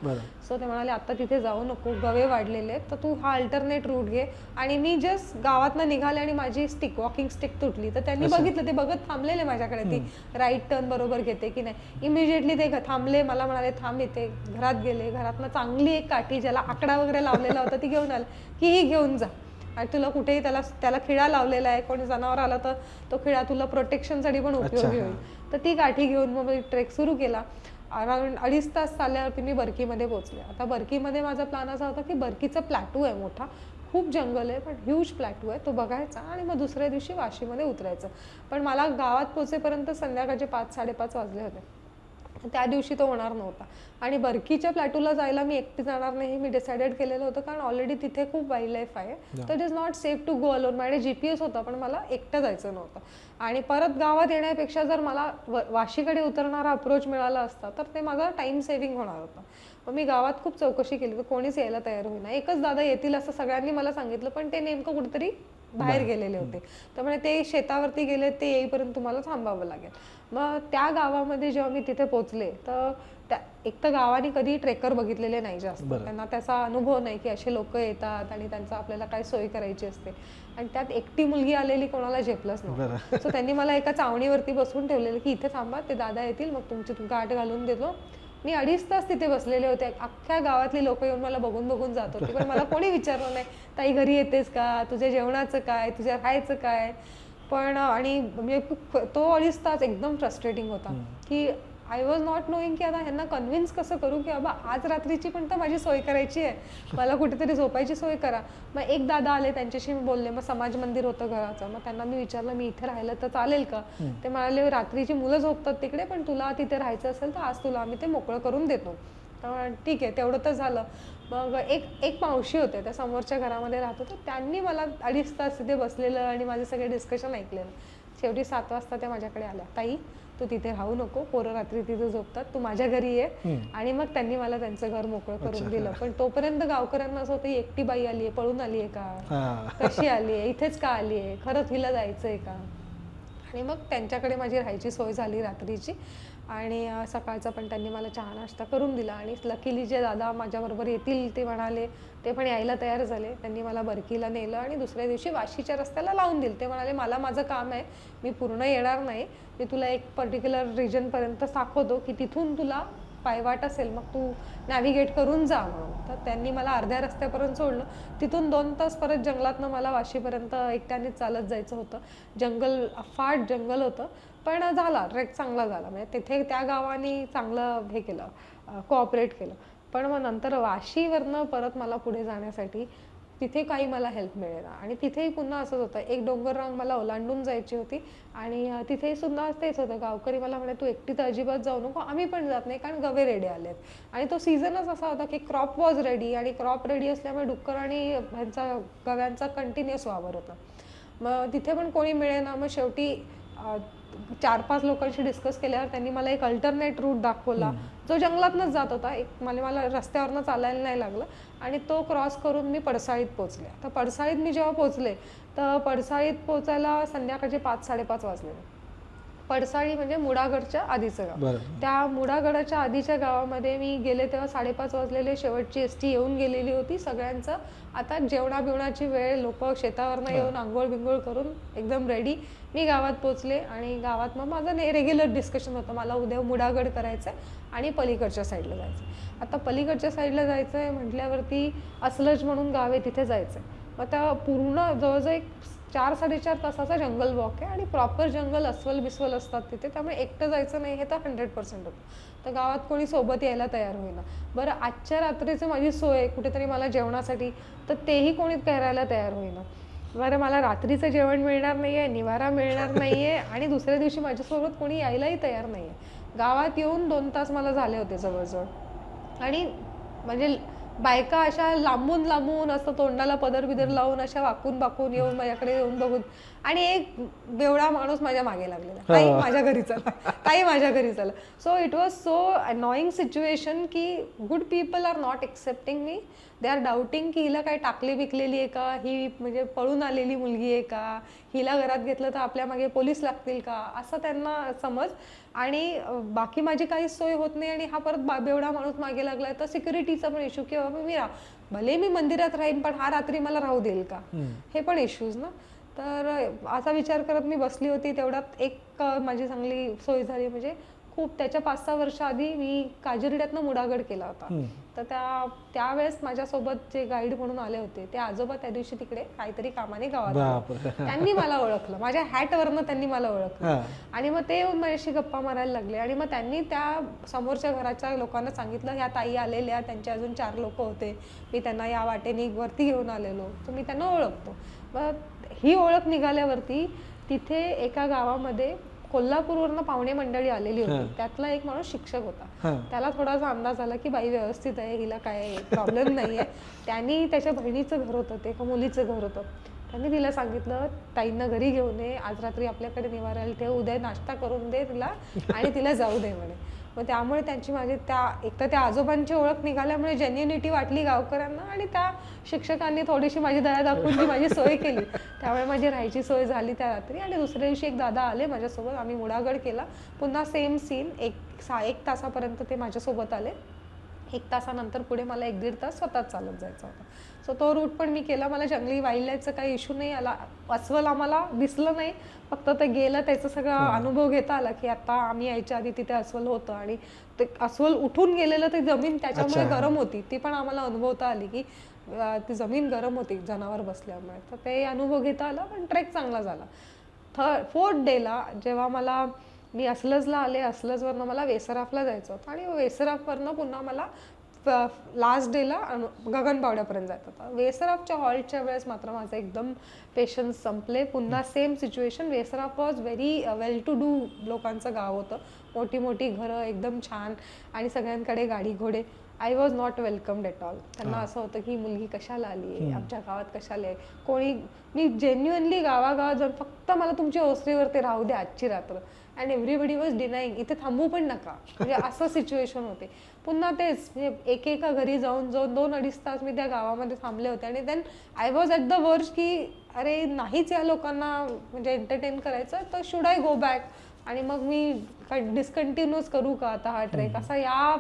सो ते म्हणाले आता तिथे जाऊ नको, गवे वाढलेले, तर तू हा अल्टरनेट रूट घे. आणि मी जस्ट गावातनं निघाले आणि माझी वॉकिंग स्टिक तुटली. तर त्यांनी बघितलं, ते बघत थांबलेले माझ्याकडे, ती राईट टर्न बरोबर घेते की नाही. इमिजिएटली ते थांबले, मला म्हणाले थांब इथे. घरात गेले, घरातनं चांगली एक काठी ज्याला आकडा वगैरे लावलेला होता ती घेऊन आले की ही घेऊन जा, आणि तुला कुठेही त्याला खिळा लावलेला आहे, कोणी जनावर आला तर तो खिळा तुला प्रोटेक्शनसाठी पण उपयोगी होईल. तर ती काठी घेऊन मग मी ट्रेक सुरू केला. अराउंड 2.5 तास चालल्यावरती मी बरकीमध्ये पोहोचले. आता बरकीमध्ये माझा प्लॅन असा होता की बरकीचा प्लॅटू आहे मोठा, खूप जंगल आहे, पण ह्यूज प्लॅटू आहे, तो बघायचा आणि मग दुसऱ्या दिवशी वाशीमध्ये उतरायचं. पण मला गावात पोहोचेपर्यंत संध्याकाळचे 5-5:30 वाजले होते. त्या दिवशी तो होणार नव्हता. आणि बर्कीच्या प्लॅटूला जायला मी एकटी जाणार नाही मी डिसाइडेड केलेलं होतं, कारण ऑलरेडी तिथे खूप वाईल्ड लाईफ आहे. तर it is not safe to go alone. माझ्याकडे GPS होता पण मला एकटं जायचं नव्हतं. आणि परत गावात येण्यापेक्षा जर मला वाशीकडे उतरणारा अप्रोच मिळाला असता तर ते माझा टाइम सेव्हिंग होणार होतं. मग मी गावात खूप चौकशी केली तर कोणीच यायला तयार होईना. एकच दादा येतील असं सगळ्यांनी मला सांगितलं, पण ते नेमकं कुठेतरी बाहेर गेलेले होते. त्यामुळे ते शेतावरती गेले, ते येईपर्यंत तुम्हाला थांबावं लागेल. मग त्या गावामध्ये जेव्हा मी तिथे पोहोचले तर एक तर गावाने कधी ट्रेकर बघितलेले नाही जास्त, त्यांना त्याचा अनुभव नाही की असे लोक येतात आणि त्यांचा आपल्याला काय सोय करायची असते. आणि त्यात एकटी मुलगी आलेली कोणाला झेपलंच नव्हतं. सो त्यांनी मला एका चावणीवरती बसवून ठेवलेलं की इथे थांबा, ते दादा येतील मग तुमची गाठ घालून देतो. मी 2.5 तास तिथे बसलेले होते. अख्ख्या गावातली लोक येऊन मला बघून बघून जात होती, पण मला कोणी विचारलं नाही ताई घरी येतेस का, तुझ्या जेवणाचं काय, तुझ्या राहायचं काय. पण आणि म्हणजे तो 2.5 तास एकदम फ्रस्ट्रेटिंग होता की आय वॉज नॉट नोईंग की आता ह्यांना कन्व्हिन्स कसं करू की बाबा आज रात्रीची पण तर माझी सोय करायची आहे, मला कुठेतरी झोपायची सोय करा. मग एक दादा आले, त्यांच्याशी मी बोलले. मग समाज मंदिर होतं घराचं, मग त्यांना मी विचारलं मी इथे राहिलं तर चालेल का. ते म्हणाले रात्रीची मुलं झोपतात तिकडे, पण तुला तिथे राहायचं असेल तर आज तुला आम्ही ते मोकळं करून देतो. तर ठीक आहे, तेवढं तर झालं. मग एक मावशी होते, त्या समोरच्या घरामध्ये राहत होतं, त्यांनी मला 2.5 तास तिथे बसलेलं आणि माझे सगळे डिस्कशन ऐकलेलं. शेवटी 7 वाजता त्या माझ्याकडे आल्या, ताई तू तिथे राहू नको, पोरं रात्री तिथे झोपतात, तू माझ्या घरी ये. आणि मग त्यांनी मला त्यांचं घर मोकळं करून दिलं. पण तोपर्यंत गावकऱ्यांना असं होतं एकटी बाई आली आहे, पळून आली आहे का, कशी आली आहे, इथेच का आली आहे, खरंच हिला जायचंय का. आणि मग त्यांच्याकडे माझी राहायची सोय झाली रात्रीची. आणि सकाळचा पण त्यांनी मला चहा नाश्ता करून दिला. आणि लकीली जे दादा माझ्याबरोबर येतील ते म्हणाले, ते पण यायला तयार झाले. त्यांनी मला बर्कीला नेलं आणि दुसऱ्या दिवशी वाशीच्या रस्त्याला लावून दिलं. ते म्हणाले मला माझं काम आहे, मी पूर्ण येणार नाही, मी तुला एक पर्टिक्युलर रिजनपर्यंत दाखवतो की तिथून तुला पायवाट असेल मग तू नॅव्हिगेट करून जा म्हणून. तर त्यांनी मला अर्ध्या रस्त्यापर्यंत सोडलं. तिथून 2 तास परत जंगलातनं मला वाशीपर्यंत एकट्यानेच चालत जायचं होतं. जंगल अफाट जंगल होतं, पण झाला ट्रेक चांगला झाला. म्हणजे तिथे त्या गावाने चांगलं हे केलं, कोऑपरेट केलं. पण मग नंतर वाशीवरनं परत मला पुढे जाण्यासाठी तिथे काही मला हेल्प मिळेल. आणि तिथेही पुन्हा असंच होतं, एक डोंगर रांग मला ओलांडून जायची होती. आणि तिथेही सुद्धा तेच होतं, गावकरी मला म्हणे तू एकटी तर अजिबात जाऊ नको, आम्ही पण जात नाही कारण गवे रेडे आलेत. आणि तो सीझनच असा होता की क्रॉप वॉज रेडी, आणि क्रॉप रेडी असल्यामुळे डुक्कर आणि ह्यांचा गव्यांचा कंटिन्युअस वावर होता. मग तिथे पण कोणी मिळेना. मग शेवटी 4-5 लोकांशी डिस्कस केल्यावर त्यांनी मला एक अल्टरनेट रूट दाखवला जो जंगलातनंच जात होता. एक मला रस्त्यावरनं चालायला नाही लागलं आणि तो क्रॉस करून मी पडसाळीत पोहोचले. तर पडसाळीत मी जेव्हा पोहोचले तर पडसाळीत पोहोचायला संध्याकाळचे 5-साडेपाच वाजले. पडसाळी म्हणजे मुडागडच्या आधीचं गाव. त्या मुडागडाच्या आधीच्या गावामध्ये मी गेले तेव्हा 5:30 वाजलेले. शेवटची ST येऊन गेलेली होती. सगळ्यांचं आता जेवणाबिवणाची वेळ, लोक शेतावरनं येऊन आंघोळ बिंघोळ करून एकदम रेडी. मी गावात पोचले आणि गावात मग माझं रेग्युलर डिस्कशन होतं, मला उद्या मुडागड करायचं आहे आणि पलीकडच्या साईडला जायचं. आता पलीकडच्या साईडला जायचं आहे म्हटल्यावरती असलज म्हणून गाव आहे, तिथे जायचं आहे. मग त्या पूर्ण जवळजवळ एक 4-4.5 तासाचा जंगल वॉक आहे आणि प्रॉपर जंगल, अस्वल बिस्वल असतात तिथे, त्यामुळे एकटं जायचं नाही हे तर 100% होतं. तर गावात कोणी सोबत यायला तयार होईना. बरं आजच्या रात्रीची माझी सोय कुठेतरी मला जेवणासाठी, तर तेही कोणी करायला तयार होईना. बरं मला रात्रीचं जेवण मिळणार नाही आहे, निवारा मिळणार नाही आहे आणि दुसऱ्या दिवशी माझ्यासोबत कोणी यायलाही तयार नाही आहे. गावात येऊन 2 तास मला झाले होते जवळजवळ. आणि म्हणजे बायका अशा लांबून लांबून असं तोंडाला पदर बिदर लावून अशा वाकून बाकून येऊन माझ्याकडे येऊन बघून, आणि एक बेवडा माणूस माझ्या मागे लागलेला, ताई माझ्या घरी चला, ताई माझ्या घरी चला. So it was so annoying situation की good people are not accepting me. They are doubting की हिला काय टाकली बिकलेली आहे का, ही म्हणजे पळून आलेली मुलगी आहे का, हिला घरात घेतलं तर आपल्या मागे पोलीस लागतील का, असं त्यांना समज. आणि बाकी माझी काहीच सोय होत नाही आणि हा परत बेवडा माणूस मागे लागलाय, तर सिक्युरिटीचा पण इश्यू की बाबा मी भले मी मंदिरात राहीन पण हा रात्री मला राहू देईल का, हे पण इश्यूज ना. तर असा विचार करत मी बसली होती. तेवढ्यात एक माझी चांगली सोय झाली, म्हणजे खूप त्याच्या 5-6 वर्ष आधी मी काजिरड्यातनं मुडागड केला होता. तर त्यावेळेस माझ्यासोबत जे गाईड म्हणून आले होते ते आजोबा त्या दिवशी तिकडे काहीतरी कामाने गावात, त्यांनी मला ओळखलं, माझ्या हॅटवरनं त्यांनी मला ओळखलं. आणि मग ते येऊन माझ्याशी गप्पा मारायला लागले आणि मग त्यांनी त्या समोरच्या घराच्या लोकांना सांगितलं ह्या ताई आलेल्या, त्यांचे अजून 4 लोक होते, मी त्यांना या वाटेने वरती घेऊन आलेलो, तर मी त्यांना ओळखतो. मग ही ओळख निघाल्यावरती तिथे एका गावामध्ये कोल्हापूरवरनं पाहुणे मंडळी आलेली होती, त्यातला एक माणूस शिक्षक होता. त्याला थोडासा अंदाज आला की बाई व्यवस्थित आहे, हिला काय प्रॉब्लेम नाहीये. त्यांनी त्याच्या बहिणीचं घर होतं, ते एका मुलीचं घर होतं. त्यांनी तिला सांगितलं ताईंना घरी घेऊन ये, आज रात्री आपल्याकडे निवारायला ठेव, उद्या नाश्ता करून दे तिला आणि तिला जाऊ दे म्हणे. मग त्यामुळे त्यांची माझी एक तर त्या आजोबांची ओळख निघाल्यामुळे जेन्युनिटी वाटली गावकऱ्यांना, आणि त्या शिक्षकांनी थोडीशी माझी दया दाखवून ती माझी सोय केली. त्यामुळे माझी राहायची सोय झाली त्या रात्री. आणि दुसऱ्या दिवशी एक दादा आले माझ्यासोबत, आम्ही मुडागड केला. पुन्हा सेम सीन, एक तासापर्यंत ते माझ्यासोबत आले. 1 तासानंतर पुढे मला 1-1.5 तास स्वतःच चालत जायचं होतं. सो तो रूट पण मी केला. मला जंगली वाईल्ड लाईफचा काही इश्यू नाही आला. अस्वल आम्हाला दिसलं नाही, फक्त ते गेलं त्याचा सगळा अनुभव घेता आला की आता आम्ही यायच्या आधी तिथे अस्वल होतं, आणि ते अस्वल उठून गेलेलं ते जमीन त्याच्यामुळे गरम होती, ती पण आम्हाला अनुभवता आली की ती जमीन गरम होती जनावर बसल्यामुळे. तर ते अनुभव घेता आला, पण ट्रेक चांगला झाला. 4th डेला जेव्हा मी असलजला आले, असलजवरनं मला वेसराफला जायचं होतं, आणि वेसराफवरनं पुन्हा मला लास्ट डेला गगनबावड्यापर्यंत जायचं होतं. वेसराफच्या हॉल्टच्या वेळेस मात्र माझं एकदम पेशन्स संपले. पुन्हा सेम सिच्युएशन. वेसराफ was very well to do लोकांचं गाव होतं, मोठी मोठी घरं, एकदम छान, आणि सगळ्यांकडे गाडी घोडे. I was not welcomed at all. त्यांना असं होतं की मुलगी कशाला आली आहे, आमच्या गावात कशाला आहे. मी जेन्युअनली गावागावात जाऊन फक्त मला तुमच्या ओसरीवरती राहू द्या आजची रात्र, अँड एव्हरीबडी वॉज डिनाईंग, इथे थांबू पण नका, म्हणजे असं सिच्युएशन होते. पुन्हा तेच, म्हणजे एकेका घरी जाऊन 2-2.5 तास मी त्या गावामध्ये थांबले होते. आणि then I was at the verge की अरे नाहीच या लोकांना म्हणजे एंटरटेन करायचं, तर शुड आय गो बॅक, आणि मग मी डिस्कंटिन्यूच करू का आता हा ट्रेक, असा या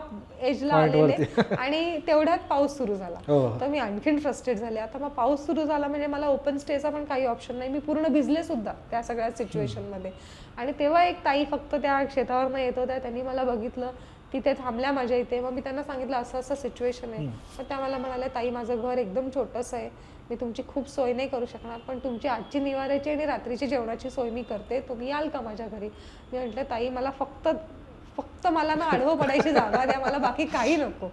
एजला आलेले. आणि तेवढ्यात पाऊस सुरू झाला, तर मी आणखीन फ्रस्ट्रेट झाले. आता मग पाऊस सुरू झाला म्हणजे मला ओपन स्टेचा पण काही ऑप्शन नाही, मी पूर्ण भिजले सुद्धा त्या सगळ्या सिच्युएशनमध्ये. आणि तेव्हा एक ताई फक्त त्या शेतावरनं येत होत्या, त्यांनी मला बघितलं, तिथे थांबल्या माझ्या इथे. मग मी त्यांना सांगितलं असं असं सिच्युएशन आहे. मग त्या मला म्हणाल्या ताई माझं घर एकदम छोटंसं आहे, मी तुमची खूप सोय नाही करू शकणार, पण तुमची आजची निवाऱ्याची आणि रात्रीची जेवणाची सोय मी करते, तुम्ही याल का माझ्या घरी. मी म्हटलं ताई मला फक्त मला ना आडवं पडायची जागा द्या, मला बाकी काही नको.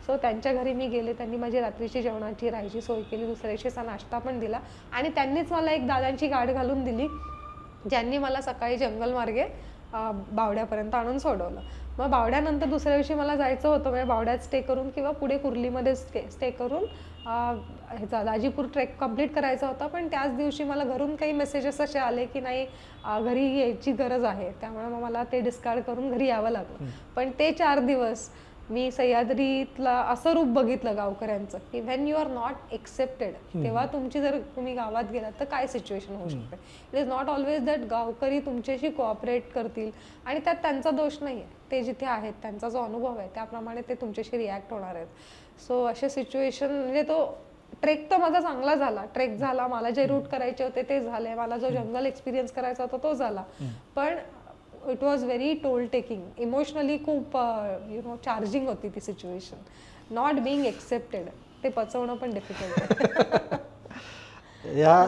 सो त्यांच्या घरी मी गेले, त्यांनी माझी रात्रीची जेवणाची राहायची सोय केली, दुसऱ्या दिवशीचा नाश्ता पण दिला. आणि त्यांनीच मला एक दादांची गाठ घालून दिली, ज्यांनी मला सकाळी जंगल मार्गे बावड्यापर्यंत आणून सोडवलं. मग बावड्यानंतर दुसऱ्या दिवशी मला जायचं होतं, म्हणजे बावड्यात स्टे करून किंवा पुढे कुर्लीमध्ये स्टे करून ह्याचा दाजीपूर ट्रेक कंप्लीट करायचा होता. पण त्याच दिवशी मला घरून काही मेसेजेस असे आले की नाही घरी यायची गरज आहे, त्यामुळे मग मला ते डिस्कार्ड करून घरी यावं लागलं. पण ते 4 दिवस मी सह्याद्रीतला असं रूप बघितलं गावकऱ्यांचं की when you are not accepted, तेव्हा तुम्ही गावात गेलात तर काय सिच्युएशन होऊ शकते. It is not always that गावकरी तुमच्याशी कोऑपरेट करतील, आणि त्यात त्यांचा दोष नाही आहे, ते जिथे आहेत त्यांचा जो अनुभव आहे त्याप्रमाणे ते तुमच्याशी रिॲक्ट होणार आहेत. सो असे सिच्युएशन, म्हणजे तो ट्रेक तर माझा चांगला झाला, ट्रेक झाला, मला जे रूट करायचे होते ते झाले, मला जो जंगल एक्सपिरियन्स करायचा होता तो झाला. पण it was very toll taking, emotionally खूप चार्जिंग होती ती सिच्युएशन. नॉट बिईंग एक्सेप्टेड, ते पचवणं पण डिफिकल्ट. या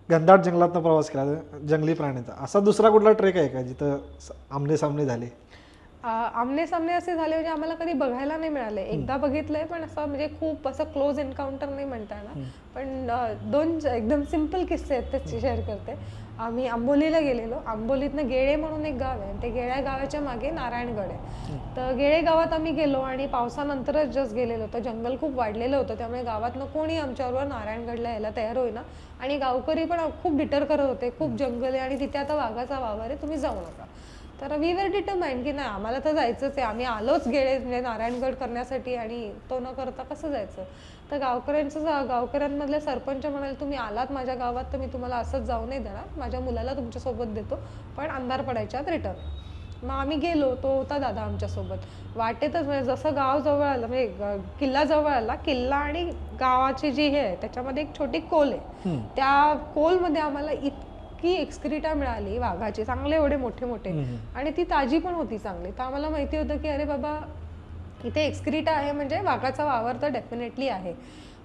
घनदाट जंगलातनं प्रवास केला जंगली प्राण्यांचा, असा दुसरा कुठला ट्रेक आहे का जिथं आमने सामने झाले? आमने सामने असे झाले म्हणजे आम्हाला कधी बघायला नाही मिळाले. एकदा बघितलंय, पण असं म्हणजे खूप असं क्लोज एन्काउंटर नाही म्हणता येणार. पण 2 एकदम सिम्पल किस्से आहेत ते शेअर करते. आम्ही आंबोलीला गेलेलो. आंबोलीतनं गेळे म्हणून एक गाव आहे, ते गेळ्या गावाच्या मागे नारायणगड आहे. तर गेळे गावात आम्ही गेलो आणि पावसानंतरच जस्ट गेलेलो, तर जंगल खूप वाढलेलं होतं, त्यामुळे गावातनं कोणी आमच्याबरोबर नारायणगडला यायला तयार होईना. आणि गावकरी पण खूप डिटर करत होते, खूप जंगल आहे आणि तिथे आता वाघाचा वावर आहे, तुम्ही जाऊ नका. तर वी वर डिटरमाइंड की नाही आम्हाला तर जायचंच आहे, आम्ही आलोच गेळे म्हणजे नारायणगड करण्यासाठी, आणि तो न करता कसं जायचं. तर गावकऱ्यांमधले सरपंच म्हणाले तुम्ही आलात माझ्या गावात तर मी तुम्हाला असंच जाऊ नाही देणार, माझ्या मुलाला तुमच्यासोबत देतो, पण अंधार पडायच्या आत रिटर्न. मग आम्ही गेलो, तो होता दादा आमच्यासोबत. वाटेतच म्हणजे जसं गाव जवळ आलं, म्हणजे किल्ला जवळ आला, किल्ला आणि गावाची जी हे आहे त्याच्यामध्ये एक छोटी कोल आहे. त्या कोलमध्ये आम्हाला की एक्सक्रिटा मिळाली वाघाची, चांगले एवढे मोठे मोठे, आणि ती ताजी पण होती चांगली. तर आम्हाला माहिती होतं की अरे बाबा इथे एक्सक्रिटा आहे म्हणजे वाघाचा वावर तर डेफिनेटली आहे.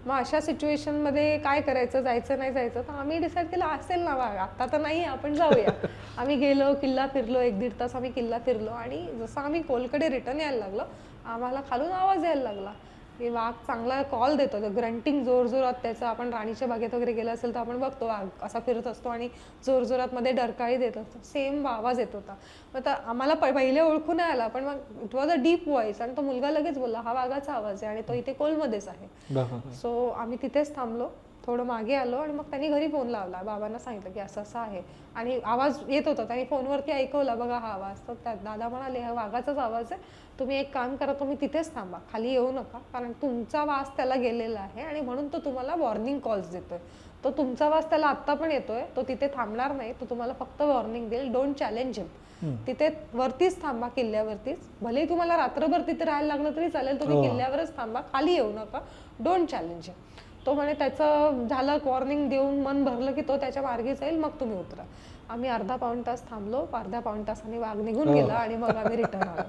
मग अशा सिच्युएशनमध्ये काय करायचं, जायचं नाही जायचं, तर आम्ही डिसाईड केलं असेल ना वाघ, आता तर नाही आपण जाऊया. आम्ही गेलो, किल्ला फिरलो, 1-1.5 तास आम्ही किल्ला फिरलो, आणि जसं आम्ही कोलकडे रिटर्न यायला लागलो आम्हाला खालून आवाज यायला लागला. की वाघ चांगला कॉल देतो, ग्रंटिंग जोरजोरात त्याचं. आपण राणीच्या बागेत वगैरे गेलं असेल तर आपण बघतो वाघ असा फिरत असतो आणि जोरजोरात मध्ये डरकाळी देत असतो, सेम आवाज येत होता. मग आम्हाला पहिले ओळखू नाही आला, पण मग it was a deep voice आणि तो मुलगा लगेच बोलला हा वाघाचा आवाज आहे आणि तो इथे कोलमध्येच आहे. सो आम्ही तिथेच थांबलो, थोडं मागे आलो आणि मग त्यांनी घरी फोन लावला, बाबांना सांगितलं की असं असं आहे आणि आवाज येत होता. त्यांनी फोनवरती ऐकवला बघा हा आवाज. तर त्यात दादा म्हणाले हा वाघाचाच आवाज आहे, तुम्ही एक काम करा, तुम्ही तिथेच थांबा, खाली येऊ नका, कारण तुमचा वास त्याला गेलेला आहे आणि म्हणून तो तुम्हाला वॉर्निंग कॉल्स देतोय. तो तुमचा वास त्याला आत्ता पण येतोय, तो तिथे थांबणार नाही, तो तुम्हाला फक्त वॉर्निंग देईल. डोंट चॅलेंज हिम. तिथे वरतीच थांबा, किल्ल्यावरतीच. भले तुम्हाला रात्रभर तिथे राहायला लागलं तरी चालेल, तुम्ही किल्ल्यावरच थांबा, खाली येऊ नका, डोंट चॅलेंज हिम. तो म्हणे त्याचं झालं, वॉर्निंग देऊन मन भरलं की तो त्याच्या मार्गी जाईल, मग तुम्ही उतरा. आम्ही अर्धा पाऊण तास थांबलो, अर्ध्या पाऊण तासाने वाघ निघून गेला आणि मग आम्ही रिटर्न आलो.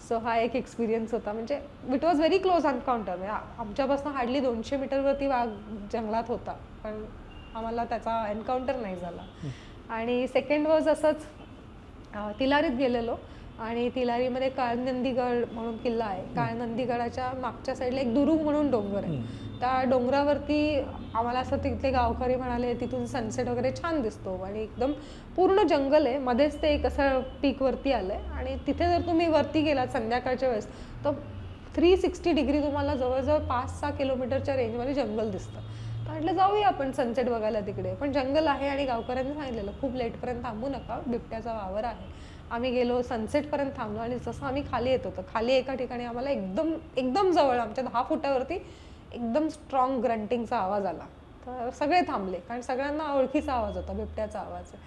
सो हा एक एक्सपिरियन्स होता. म्हणजे it was very close encounter. म्हणजे आमच्यापासून हार्डली 200 मीटरवरती वाघ जंगलात होता, पण आम्हाला त्याचा एन्काउंटर नाही झाला. आणि सेकंड वॉज असंच तिलारीत गेलेलो आणि तिलारीमध्ये काळनंदीगड म्हणून किल्ला आहे. काळनंदीगडाच्या मागच्या साईडला एक दुरुंग म्हणून डोंगर आहे. त्या डोंगरावरती आम्हाला असं तिथले गावकरी म्हणाले तिथून सनसेट वगैरे छान दिसतो आणि एकदम पूर्ण जंगल आहे, मध्येच ते एक असं पीक वरती आलंय आणि तिथे जर तुम्ही वरती गेलात संध्याकाळच्या वेळेस तर 360 डिग्री तुम्हाला जवळजवळ 5-6 किलोमीटरच्या रेंजमध्ये जंगल दिसतं. तर म्हटलं जाऊया आपण सनसेट बघायला तिकडे, पण जंगल आहे आणि गावकऱ्यांनी सांगितलेलं खूप लेटपर्यंत थांबू नका, बिबट्याचा वावर आहे. आम्ही गेलो, सनसेटपर्यंत थांबलो आणि जसं आम्ही खाली येत होतो, खाली एका ठिकाणी आम्हाला एकदम जवळ आमच्या 10 फुटावरती एकदम स्ट्रॉंग ग्रंटिंगचा आवाज आला. तर सगळे थांबले, कारण सगळ्यांना ओळखीचा आवाज होता, बिबट्याचा आवाज आहे.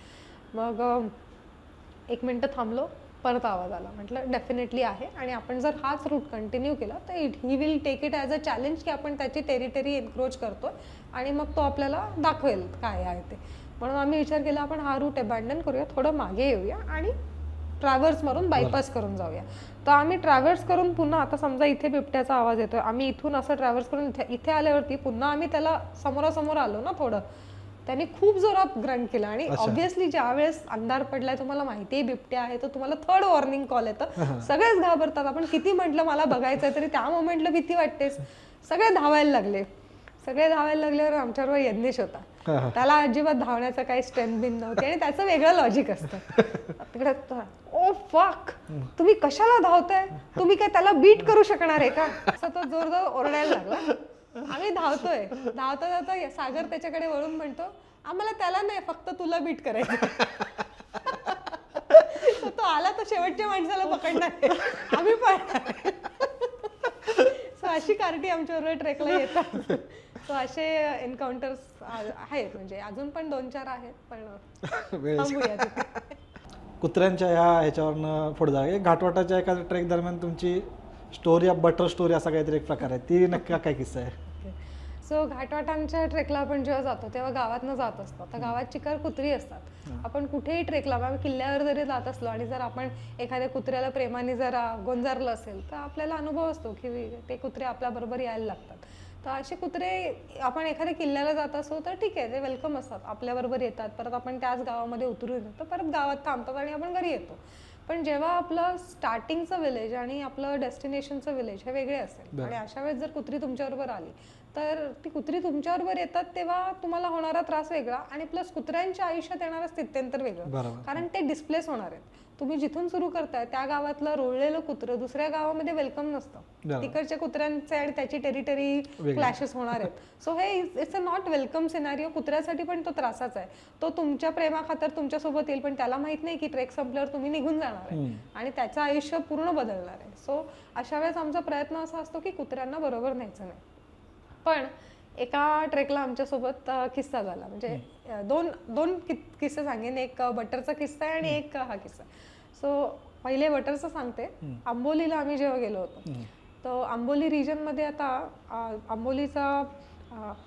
मग 1 मिनिटं थांबलो, परत आवाज आला. म्हटलं डेफिनेटली आहे आणि आपण जर हाच रूट कंटिन्यू केला तर he will take it as a challenge की आपण त्याची टेरिटरी एन्क्रोच करतोय आणि मग तो आपल्याला दाखवेल काय आहे ते. म्हणून आम्ही विचार केला आपण हा रूट अबॅन्डन करूया, थोडं मागे येऊया आणि ट्रॅव्हर्स मारून बायपास करून जाऊया. तर आम्ही ट्रॅव्हर्स करून पुन्हा, आता समजा इथे बिबट्याचा आवाज येतोय, आम्ही इथून असं ट्रॅव्हर्स करून इथे आल्यावरती पुन्हा आम्ही त्याला समोरासमोर आलो ना, थोडं त्यांनी खूप जोरात ग्रंट केला आणि ऑब्व्हियसली ज्या वेळेस अंधार पडलाय, तुम्हाला माहितीये बिबट्या आहे, तर तुम्हाला थर्ड वॉर्निंग कॉल येतं, सगळेच घाबरतात. आपण किती म्हटलं मला बघायचंय तरी त्या मोमेंटला भीती वाटतेस. सगळे धावायला लागल्यावर आमच्याबरोबर यज्ञेश होता. त्याला अजिबात धावण्याचं काही स्ट्रेंथ बिन नव्हती आणि त्याचं वेगळं लॉजिक असतं. तिकडे ओ फक, तुम्ही कशाला धावताय, तुम्ही काय त्याला बीट करू शकणार आहे का, असं तो जोरजोर ओरडायला लागला. आम्ही धावतोय, धावता सागर त्याच्याकडे वळून म्हणतो आम्हाला त्याला नाही, फक्त तुला बीट करायचं. तो आला तर शेवटच्या माणसाला पकडणार, आम्ही पण. सो अशी कार्टी आमच्याबरोबर ट्रेकला येतात. सो असे एन्काउंटर्स आहेत, म्हणजे अजून पण 2-4 आहेत, पण थांबूया. कुत्र्यांच्या ह्याच्यावरनं पुढे जाऊया. घाटवाटाच्या एका ट्रेक दरम्यान तुमची स्टोरी ऑफ बटर स्टोरी असा काहीतरी एक प्रकार आहे, ती नक्की काय किस्सा आहे? सो घाटवाटांच्या ट्रेकला आपण जेव्हा जातो तेव्हा गावातनं जात असतो. तर गावात चिकार कुत्री असतात. आपण कुठेही ट्रेकला, किल्ल्यावर जरी जात असलो आणि जर आपण एखाद्या कुत्र्याला प्रेमाने जरा गोंजारलं असेल तर आपल्याला अनुभव असतो की ते कुत्रे आपल्याबरोबर यायला लागतात. तर असे कुत्रे आपण एखाद्या किल्ल्याला जात असो तर ठीक आहे, ते वेलकम असतात, आपल्याबरोबर येतात, परत आपण त्याच गावामध्ये उतरून येतो, परत गावात थांबतात आणि आपण घरी येतो. पण जेव्हा आपलं स्टार्टिंगचं विलेज आणि आपलं डेस्टिनेशनचं विलेज हे वेगळे असेल आणि अशा वेळेस जर कुत्री तुमच्याबरोबर आली तर ती कुत्री तुमच्याबरोबर येतात तेव्हा तुम्हाला होणारा त्रास वेगळा आणि प्लस कुत्र्यांच्या आयुष्यात येणारं स्थित्यंतर वेगळं, कारण ते डिस्प्लेस होणार आहेत. तुम्ही जिथून सुरू करताय त्या गावातलं रोळलेलं कुत्रं दुसऱ्या गावामध्ये वेलकम नसतं. तिकडच्या कुत्र्यांचे आणि त्याची टेरिटरी क्लॅशेस होणार आहेत. सो हे it's a not welcome scenario. कुत्र्यासाठी पण तो त्रासाचा आहे. तो तुमच्या प्रेमाखातर तुमच्यासोबत येईल, पण त्याला माहित नाही की ट्रेक संपल्यावर तुम्ही निघून जाणार आहे आणि त्याचं आयुष्य पूर्ण बदलणार आहे. सो अशा वेळेस आमचा प्रयत्न असा असतो की कुत्र्यांना बरोबर न्यायचं नाही. पण एका ट्रेकला आमच्यासोबत किस्सा झाला, म्हणजे दोन किस्से सांगेन. एक बटरचा किस्सा आहे आणि एक हा किस्सा. सो पहिले बटरचं सांगते. आंबोलीला आम्ही जेव्हा गेलो होतो तर आंबोली रिजनमध्ये, आता आंबोलीचा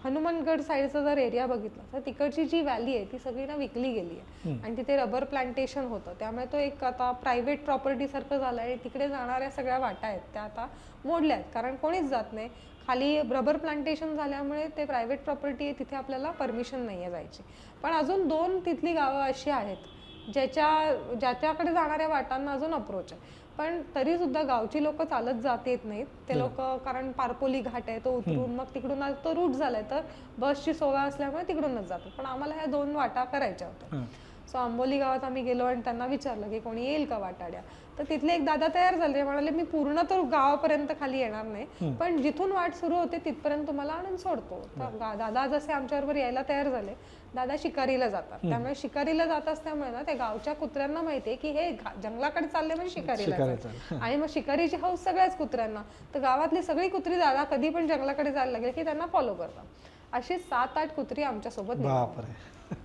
हनुमानगड साईडचा जर एरिया बघितला तर तिकडची जी व्हॅली आहे ती सगळी ना विकली गेली आहे आणि तिथे रबर प्लांटेशन होतं. त्यामुळे तो एक आता प्रायव्हेट प्रॉपर्टी सारखं झालं आहे. तिकडे जाणाऱ्या सगळ्या वाटा आहेत त्या आता मोडल्या आहेत, कारण कोणीच जात नाही. खाली रबर प्लांटेशन झाल्यामुळे ते प्रायव्हेट प्रॉपर्टी आहे, तिथे आपल्याला परमिशन नाही आहे जायची. पण अजून 2 तिथली गावं अशी आहेत ज्याच्याकडे जाणाऱ्या वाटांना अजून अप्रोच आहे. पण तरी सुद्धा गावची लोक चालत जात येत नाहीत ते लोक, कारण पारपोली घाट आहे तो उतरून मग तिकडून तो रूट झालाय तर बसची सोय असल्यामुळे तिकडूनच जातो. पण आम्हाला ह्या 2 वाटा करायच्या होत्या. सो आंबोली गावात आम्ही गेलो आणि त्यांना विचारलं की कोणी येईल का वाटाड्या. तर तिथले एक दादा तयार झाले, म्हणाले मी पूर्ण तर गावापर्यंत खाली येणार नाही, पण जिथून वाट सुरू होते तिथपर्यंत तुम्हाला आणून सोडतो. तर दादा जसे आमच्याबरोबर यायला तयार झाले, दादा शिकारीला जातात, त्यामुळे शिकारीला जात असल्यामुळे ना त्या गावच्या कुत्र्यांना माहितीये की हे जंगलाकडे चालले म्हणजे शिकारीला जातात. आणि मग शिकारीची हौस सगळ्याच कुत्र्यांना, तर गावातली सगळी कुत्री दादा कधी पण जंगलाकडे जायला लागले की त्यांना फॉलो करतात. अशी 7-8 कुत्री आमच्या सोबत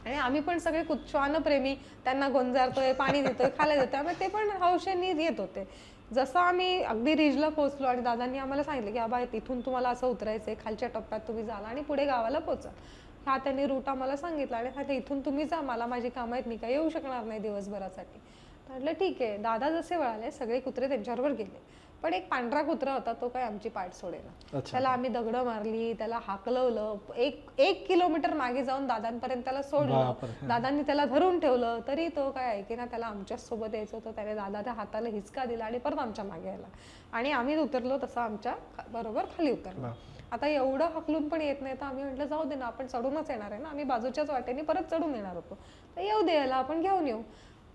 आणि आम्ही पण सगळे श्वानप्रेमी, त्यांना गोंजारतोय, पाणी देतोय, खायला देतोय, त्यामुळे ते पण हौशेने येत होते. जसं आम्ही अगदी रिजला पोहोचलो आणि दादांनी आम्हाला सांगितलं की आबा इथून तुम्हाला असं उतरायचंय, खालच्या टप्प्यात तुम्ही जाल आणि पुढे गावाला पोहोचा. हा त्यांनी रूट आम्हाला सांगितला आणि हा इथून तुम्ही जा, मला माझी कामं आहेत, मी काही येऊ शकणार नाही दिवसभरासाठी. म्हटलं ठीक आहे. दादा जसे वळाले सगळे कुत्रे त्यांच्याबरोबर गेले, पण एक पांढरा कुत्रा होता तो काय आमची पाठ सोडेना. त्याला आम्ही दगड मारली, त्याला हाकलवलं, 1 किलोमीटर मागे जाऊन दादांपर्यंत त्याला सोडलं, दादांनी त्याला धरून ठेवलं, तरी तो काय ऐकेना. त्याला आमच्याच सोबत यायचं होतं, त्याने दादाच्या हाताला हिसका दिला आणि परत आमच्या मागे आला आणि आम्ही उतरलो तसं आमच्या बरोबर खाली उतरलो. आता एवढं हकलून पण येत नाही तर आम्ही म्हटलं जाऊ दे ना, आपण चढूनच येणार आहे ना, आम्ही बाजूच्याच वाटेने परत चढून येणार होतो, तर येऊ दे याला, आपण घेऊन येऊ.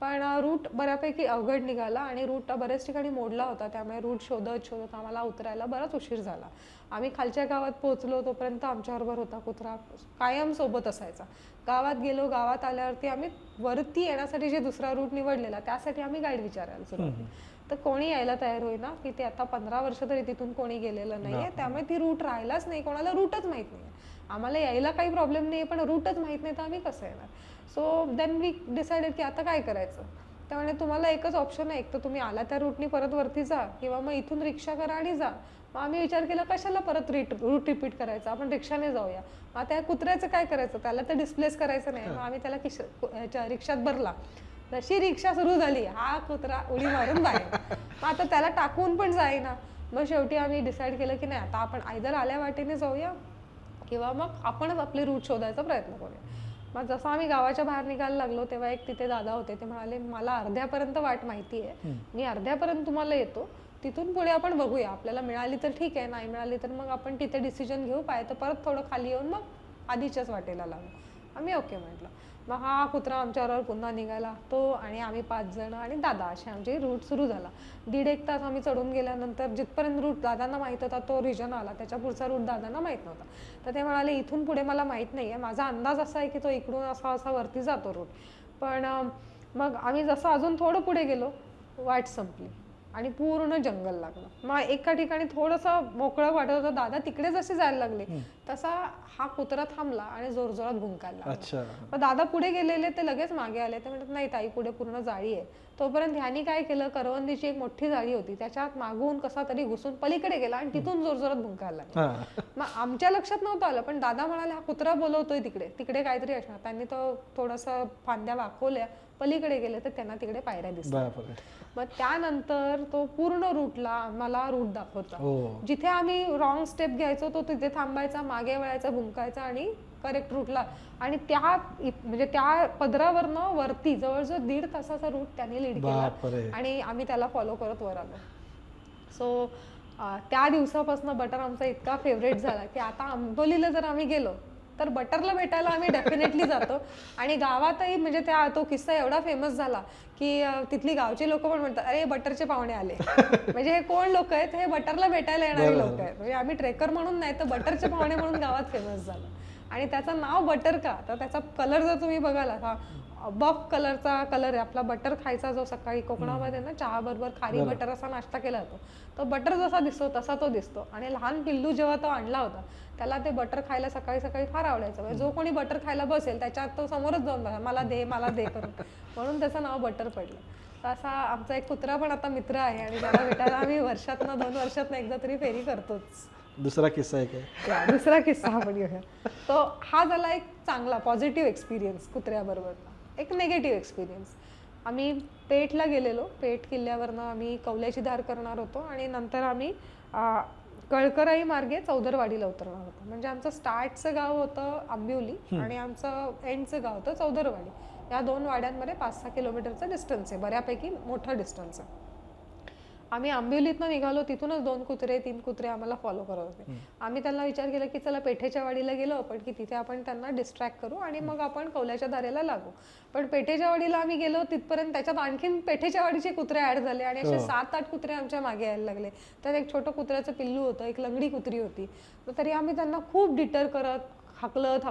पण रूट बऱ्यापैकी अवघड निघाला आणि रूट बऱ्याच ठिकाणी मोडला होता, त्यामुळे रूट शोधत आम्हाला उतरायला बराच उशीर झाला. आम्ही खालच्या गावात पोहोचलो तोपर्यंत आमच्याबरोबर होता कुत्रा कायम सोबत असायचा. गावात गेलो, गावात आल्यावरती आम्ही वरती येण्यासाठी जे दुसरा रूट निवडलेला त्यासाठी आम्ही गाईड विचारायला सुरुवात केली, तर कोणी यायला तयार होईना की ते आता 15 वर्ष तरी तिथून कोणी गेलेलं नाहीये, त्यामुळे ती रूट राहिलाच नाही, कोणाला रूटच माहित नाही. आम्हाला यायला काही प्रॉब्लेम नाही पण रूटच माहित नाही तर आम्ही कसं येणार. सो देन वी डिसाइडेड की आता काय करायचं. त्यामुळे तुम्हाला एकच ऑप्शन आहे, एक तर तुम्ही आला त्या रूटनी परत वरती जा किंवा मग इथून रिक्षा करा आणि जा. मग आम्ही विचार केला कशाला परत रूट रिपीट करायचा, आपण रिक्षाने जाऊया. मग त्या कुत्र्याचं काय करायचं, त्याला तर डिस्प्लेस करायचं नाही. मग आम्ही त्याला रिक्षात भरला. जशी रिक्षा सुरू झाली हा कुत्रा उडी मारून बाहेर. मग आता त्याला टाकून पण जाईना. मग शेवटी आम्ही डिसाईड केलं की नाही आता आपण आयदर आल्या वाटेने जाऊया किंवा मग आपणच आपली रूट शोधायचा प्रयत्न करूया. मग जसं आम्ही गावाच्या बाहेर निघायला लागलो तेव्हा एक तिथे दादा होते, ते म्हणाले मला अर्ध्यापर्यंत वाट माहिती आहे, मी अर्ध्यापर्यंत तुम्हाला येतो, तिथून पुढे आपण बघूया, आपल्याला मिळाली तर ठीक आहे, नाही मिळाली तर मग आपण तिथे डिसिजन घेऊ, पाहिजे तर परत थोडं खाली येऊन मग आधीच्याच वाटेला लागू. आम्ही ओके म्हटलं. मग हा कुत्रा आमच्याबरोबर पुन्हा निघाला, तो आणि आम्ही 5 जण आणि दादा असे आमची रूट सुरू झाला. 1.5 तास आम्ही चढून गेल्यानंतर जिथपर्यंत रूट दादांना माहित होता तो रिजन आला, त्याच्या पुढचा रूट दादांना माहित नव्हता. तर ते म्हणाले इथून पुढे मला माहित नाहीये, माझा अंदाज असा आहे की तो इकडून असा वरती जातो रूट. पण मग आम्ही जसं अजून थोडं पुढे गेलो वाट संपली आणि पूर्ण जंगल लागलं. मग एका ठिकाणी थोडंसं मोकळं वाटत होतं, दादा तिकडे जसे जायला लागले तसा हा कुत्रा थांबला आणि जोरजोरात भुंकायला लागला. मग दादा पुढे गेलेले ते लगेच मागे आले, ते म्हणतात नाही ताई पुढे पूर्ण जाळी आहे. तोपर्यंत ह्यानी काय केलं, करवंदीची एक मोठी जाळी होती त्याच्यात मागून कसा तरी घुसून पलीकडे गेला आणि तिथून जोरजोरात भुंकायला लागला. मग आमच्या लक्षात नव्हतं आलं, पण दादा म्हणाले हा कुत्रा बोलवतोय तिकडे काहीतरी असणार. त्यांनी तो थोडंसं फांद्या वाकवल्या, पलीकडे गेले तर त्यांना तिकडे पायऱ्या दिसतात. मग त्यानंतर तो पूर्ण रूटला आम्हाला रूट दाखवता, जिथे आम्ही रॉंग स्टेप घ्यायचो तो तिथे थांबायचा, मागे वळायचा, भुंकायचा आणि करेक्ट रूटला. आणि त्या पदरावरनं वरती जवळजवळ 1.5 तासाचा रूट त्यांनी लीड केला आणि आम्ही त्याला फॉलो करत वर आलो. सो त्या दिवसापासून बटर आमचा इतका फेवरेट झाला की आता आंबोलीला जर आम्ही गेलो तर बटरला भेटायला आम्ही डेफिनेटली जातो. आणि गावातही म्हणजे तो किस्सा एवढा फेमस झाला की तिथली गावची लोक पण म्हणतात अरे बटरचे पाहुणे आले. म्हणजे हे कोण लोक आहेत, हे बटरला भेटायला येणारे लोक आहेत. म्हणजे आम्ही ट्रेकर म्हणून नाही तर बटरचे पाहुणे म्हणून गावात फेमस झालं. आणि त्याचं नाव बटर का, तर त्याचा कलर जर तुम्ही बघाल हा बफ कलरचा कलर आहे. आपला बटर खायचा जो सकाळी कोकणामध्ये ना चहा बरोबर खारी बटर असा नाश्ता केला जातो, तो बटर जसा दिसतो तसा तो दिसतो. आणि लहान पिल्लू जेव्हा तो आणला होता त्याला ते बटर खायला सकाळी सकाळी फार आवडायचं. म्हणजे जो कोणी बटर खायला बसेल त्याच्यात तो समोरच जाऊन बघा मला दे करून, म्हणून त्याचं नाव बटर पडलं. तर असा आमचा एक कुत्रा पण आता मित्र आहे आणि त्याला भेटायला आम्ही वर्षातनं 2 वर्षातनं एकदा तरी फेरी करतोच. दुसरा किस्सा आहे दुसरा किस्सा आपण घेऊया. तो हा झाला एक चांगला पॉझिटिव्ह एक्सपिरियन्स कुत्र्याबरोबर. एक निगेटिव्ह एक्सपिरियन्स, आम्ही पेठला गेलेलो. पेठ किल्ल्यावरनं आम्ही कौल्याची धार करणार होतो आणि नंतर आम्ही कळकराई मार्गे चौदरवाडीला उतरणार होतो. म्हणजे आमचं स्टार्टचं गाव होतं आंबिवली आणि आमचं एंडचं गाव होतं चौदरवाडी. या 2 वाड्यांमध्ये 5-6 किलोमीटरचं डिस्टन्स आहे, बऱ्यापैकी मोठं डिस्टन्स आहे. आम्ही आंबिवलीतनं निघालो, तिथूनच 2 कुत्रे 3 कुत्रे आम्हाला फॉलो करत होते. आम्ही त्यांना विचार केला की चला पेठेच्या वाडीला गेलो आपण की तिथे आपण त्यांना डिस्ट्रॅक्ट करू आणि मग आपण कौल्याच्या धारेला लागू. पण पेठेच्या वाडीला आम्ही गेलो तिथपर्यंत त्याच्यात आणखीन पेठेच्या वाडीचे कुत्रे ऍड झाले आणि असे 7-8 कुत्रे आमच्या मागे यायला लागले. त्यात एक छोटं कुत्र्याचं पिल्लू होतं, एक लंगडी कुत्री होती. तरी आम्ही त्यांना खूप डिटर करत हाकलत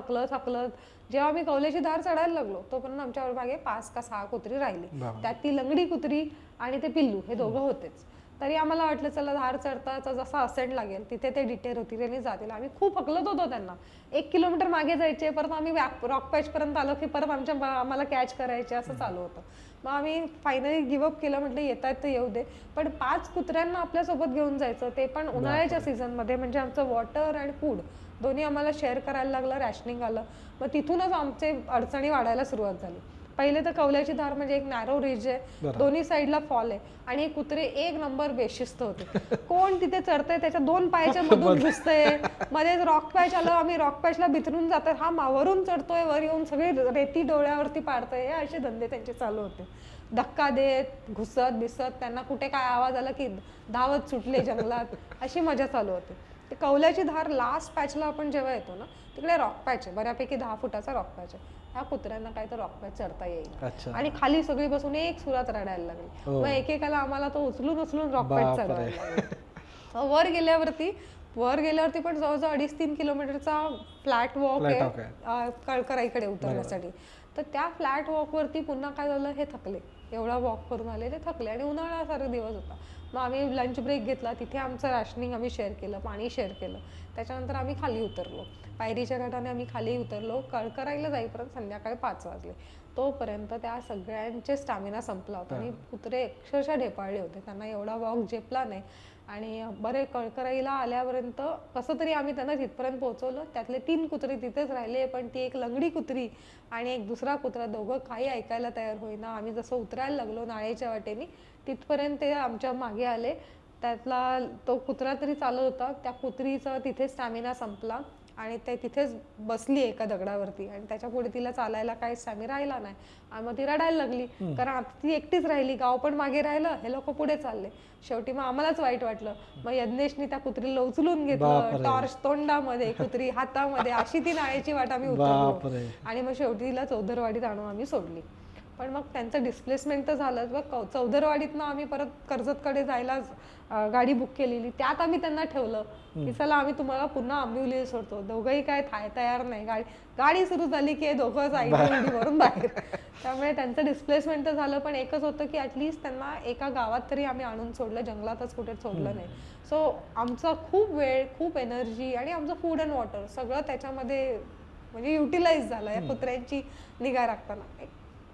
जेव्हा आम्ही कौल्याची धार चढायला लागलो तोपर्यंत आमच्यावर मागे 5 का 6 कुत्री राहिली. त्यात ती लंगडी कुत्री आणि ते पिल्लू हे दोघं होतेच. तरी आम्हाला वाटलं चला धार चढता जसा असेंड लागेल तिथे ते डिटेर होतील आणि जातील. आम्ही खूप हकलत होतो त्यांना. 1 किलोमीटर मागे जायचे, परत आम्ही रॉक पॅच पर्यंत आलो की परत आम्हाला कॅच करायचे, असं चालू होतं. मग आम्ही फायनली गिव्हअप केलं, म्हटलं येतात तर येऊ दे. पण 5 कुत्र्यांना आपल्यासोबत घेऊन जायचं, ते पण उन्हाळ्याच्या सीझनमध्ये, म्हणजे आमचं वॉटर आणि फूड दोन्ही आम्हाला शेअर करायला लागलं, रॅशनिंग आलं. मग तिथूनच आमचे अडचणी वाढायला सुरुवात झाली. पहिले तर कौल्याची धार म्हणजे एक नॅरो रिज आहे, दोन्ही साईडला फॉल आहे आणि हे कुत्रे 1 नंबर बेशिस्त होते. कोण तिथे चढतंय त्याच्या 2 पायाच्या मधून घुसतंय, मध्ये रॉक पॅच आलं, आम्ही रॉक पॅचला बिथरून जातोय, हा मावरून चढतोय, वर येऊन सगळी रेती डोळ्यावरती पाडतोय, हे असे धंदे त्यांचे चालू होते. धक्का देत घुसत बिसत, त्यांना कुठे काय आवाज आला की धावत सुटले जंगलात, अशी मजा चालू होती. ते कौल्याची धार लास्ट पॅचला आपण जेव्हा येतो ना तिकडे रॉक पॅच आहे, बऱ्यापैकी 10 फुटाचा रॉक पॅच आहे. ह्या कुत्र्यांना काय तर रॉक पॅच चढता येईल आणि खाली सगळी बसून एक सुरात रडायला लागली. मग एकेकाला आम्हाला तो उचलून रॉक पॅच चढवायला लागला. वर गेल्यावरती पण जवळजवळ 2.5-3 किलोमीटरचा फ्लॅट वॉक आहे कळकराईकडे उतरण्यासाठी. तर त्या फ्लॅट वॉकवरती पुन्हा काय झालं, हे थकले, एवढा वॉक करून आले ते थकले आणि उन्हाळ्यासारखा दिवस होता. मग आम्ही लंच ब्रेक घेतला, तिथे आमचं रॅशनिंग आम्ही शेअर केलं, पाणी शेअर केलं. त्याच्यानंतर आम्ही खाली उतरलो, पायरीच्या घाटाने आम्ही खाली उतरलो. कळकराईला जाईपर्यंत संध्याकाळी 5 वाजले. तोपर्यंत त्या सगळ्यांचे स्टॅमिना संपला होता आणि कुत्रे अक्षरशः ढेपाळले होते, त्यांना एवढा वॉक झेपला नाही. आणि बरे कळकराईला आल्यापर्यंत कसं तरी आम्ही त्यांना तिथपर्यंत पोहोचवलं. त्यातले 3 कुत्रे तिथेच राहिले, पण ती एक लंगडी कुत्री आणि एक दुसरा कुत्रा, दोघं काही ऐकायला तयार होईना. आम्ही जसं उतरायला लागलो नाळेच्या वाटेने तिथपर्यंत ते आमच्या मागे आले. त्यातला तो कुत्रा तरी चालत होता, त्या कुत्रीचा तिथे स्टॅमिना संपला आणि ते तिथेच बसली एका दगडावरती आणि त्याच्या पुढे तिला चालायला काही स्टॅमिना राहिला नाही. आणि मग ती रडायला लागली, कारण आता ती एकटीच राहिली, गाव पण मागे राहिलं, हे लोक पुढे चालले. शेवटी मग आम्हालाच वाईट वाटलं. मग यज्ञेशनी त्या कुत्रीला उचलून घेतलं, टॉर्च तोंडामध्ये, कुत्री हातामध्ये, अशी ती नाळेची वाट आम्ही उतरलो आणि मग शेवटी तिला चौधरवाडीत आणून आम्ही सोडली. पण मग त्यांचं डिस्प्लेसमेंट तर झालंच. मग चौधरवाडीतनं आम्ही परत कर्जतकडे जायला गाडी बुक केलेली, त्यात आम्ही त्यांना ठेवलं की चला आम्ही तुम्हाला पुन्हा आंबिवलीला सोडतो. दोघंही काय तयार नाही. गाडी सुरू झाली की दोघं वरून बाहेर. त्यामुळे त्यांचं डिस्प्लेसमेंट तर झालं, पण एकच होतं की ॲटलिस्ट त्यांना एका गावात तरी आम्ही आणून सोडलं, जंगलातच कुठे सोडलं नाही. सो आमचा खूप वेळ, खूप एनर्जी आणि आमचं फूड अँड वॉटर सगळं त्याच्यामध्ये म्हणजे युटिलाइज झालं या कुत्र्यांची निगा राखताना.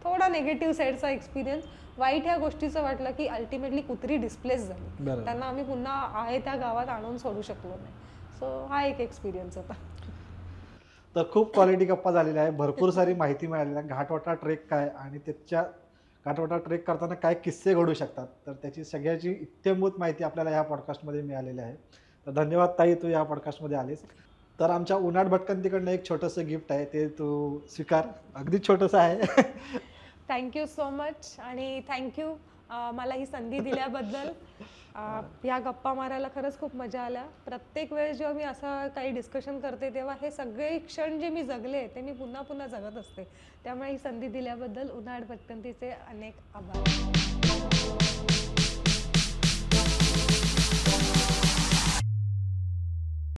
थोडा निगेटिव्ह साईडचा एक्सपिरियन्स. वाईट ह्या गोष्टीचं वाटलं की अल्टिमेटली कुत्री डिस्प्लेस झाली, त्यांना आम्ही पुन्हा आहे त्या गावात आणून सोडू शकलो नाही. सो हा एक एक्सपिरियन्स होता. तर खूप क्वालिटी गप्पा झालेल्या आहे, भरपूर सारी माहिती मिळालेली आहे. घाटवाटा ट्रेक काय आणि त्याच्या घाटवाटा ट्रेक करताना काय किस्से घडू शकतात, तर त्याची सगळ्याची इत्थंभूत माहिती आपल्याला ह्या पॉडकास्टमध्ये मिळालेली आहे. तर धन्यवाद ताई, तू या पॉडकास्टमध्ये आलीस. तर आमच्या उन्हाळ भटकंतीकडनं एक छोटंसं गिफ्ट आहे, ते तू स्वीकार. अगदी छोटंसं आहे. थँक्यू सो मच आणि थँक्यू मला ही संधी दिल्याबद्दल. या गप्पा मारायला खरंच खूप मजा आल्या. प्रत्येक वेळेस जेव्हा मी असं काही डिस्कशन करते तेव्हा हे सगळे क्षण जे मी जगले ते मी पुन्हा पुन्हा जगत असते. त्यामुळे ही संधी दिल्याबद्दल उन्हाळ भटकंतीचे अनेक आभार.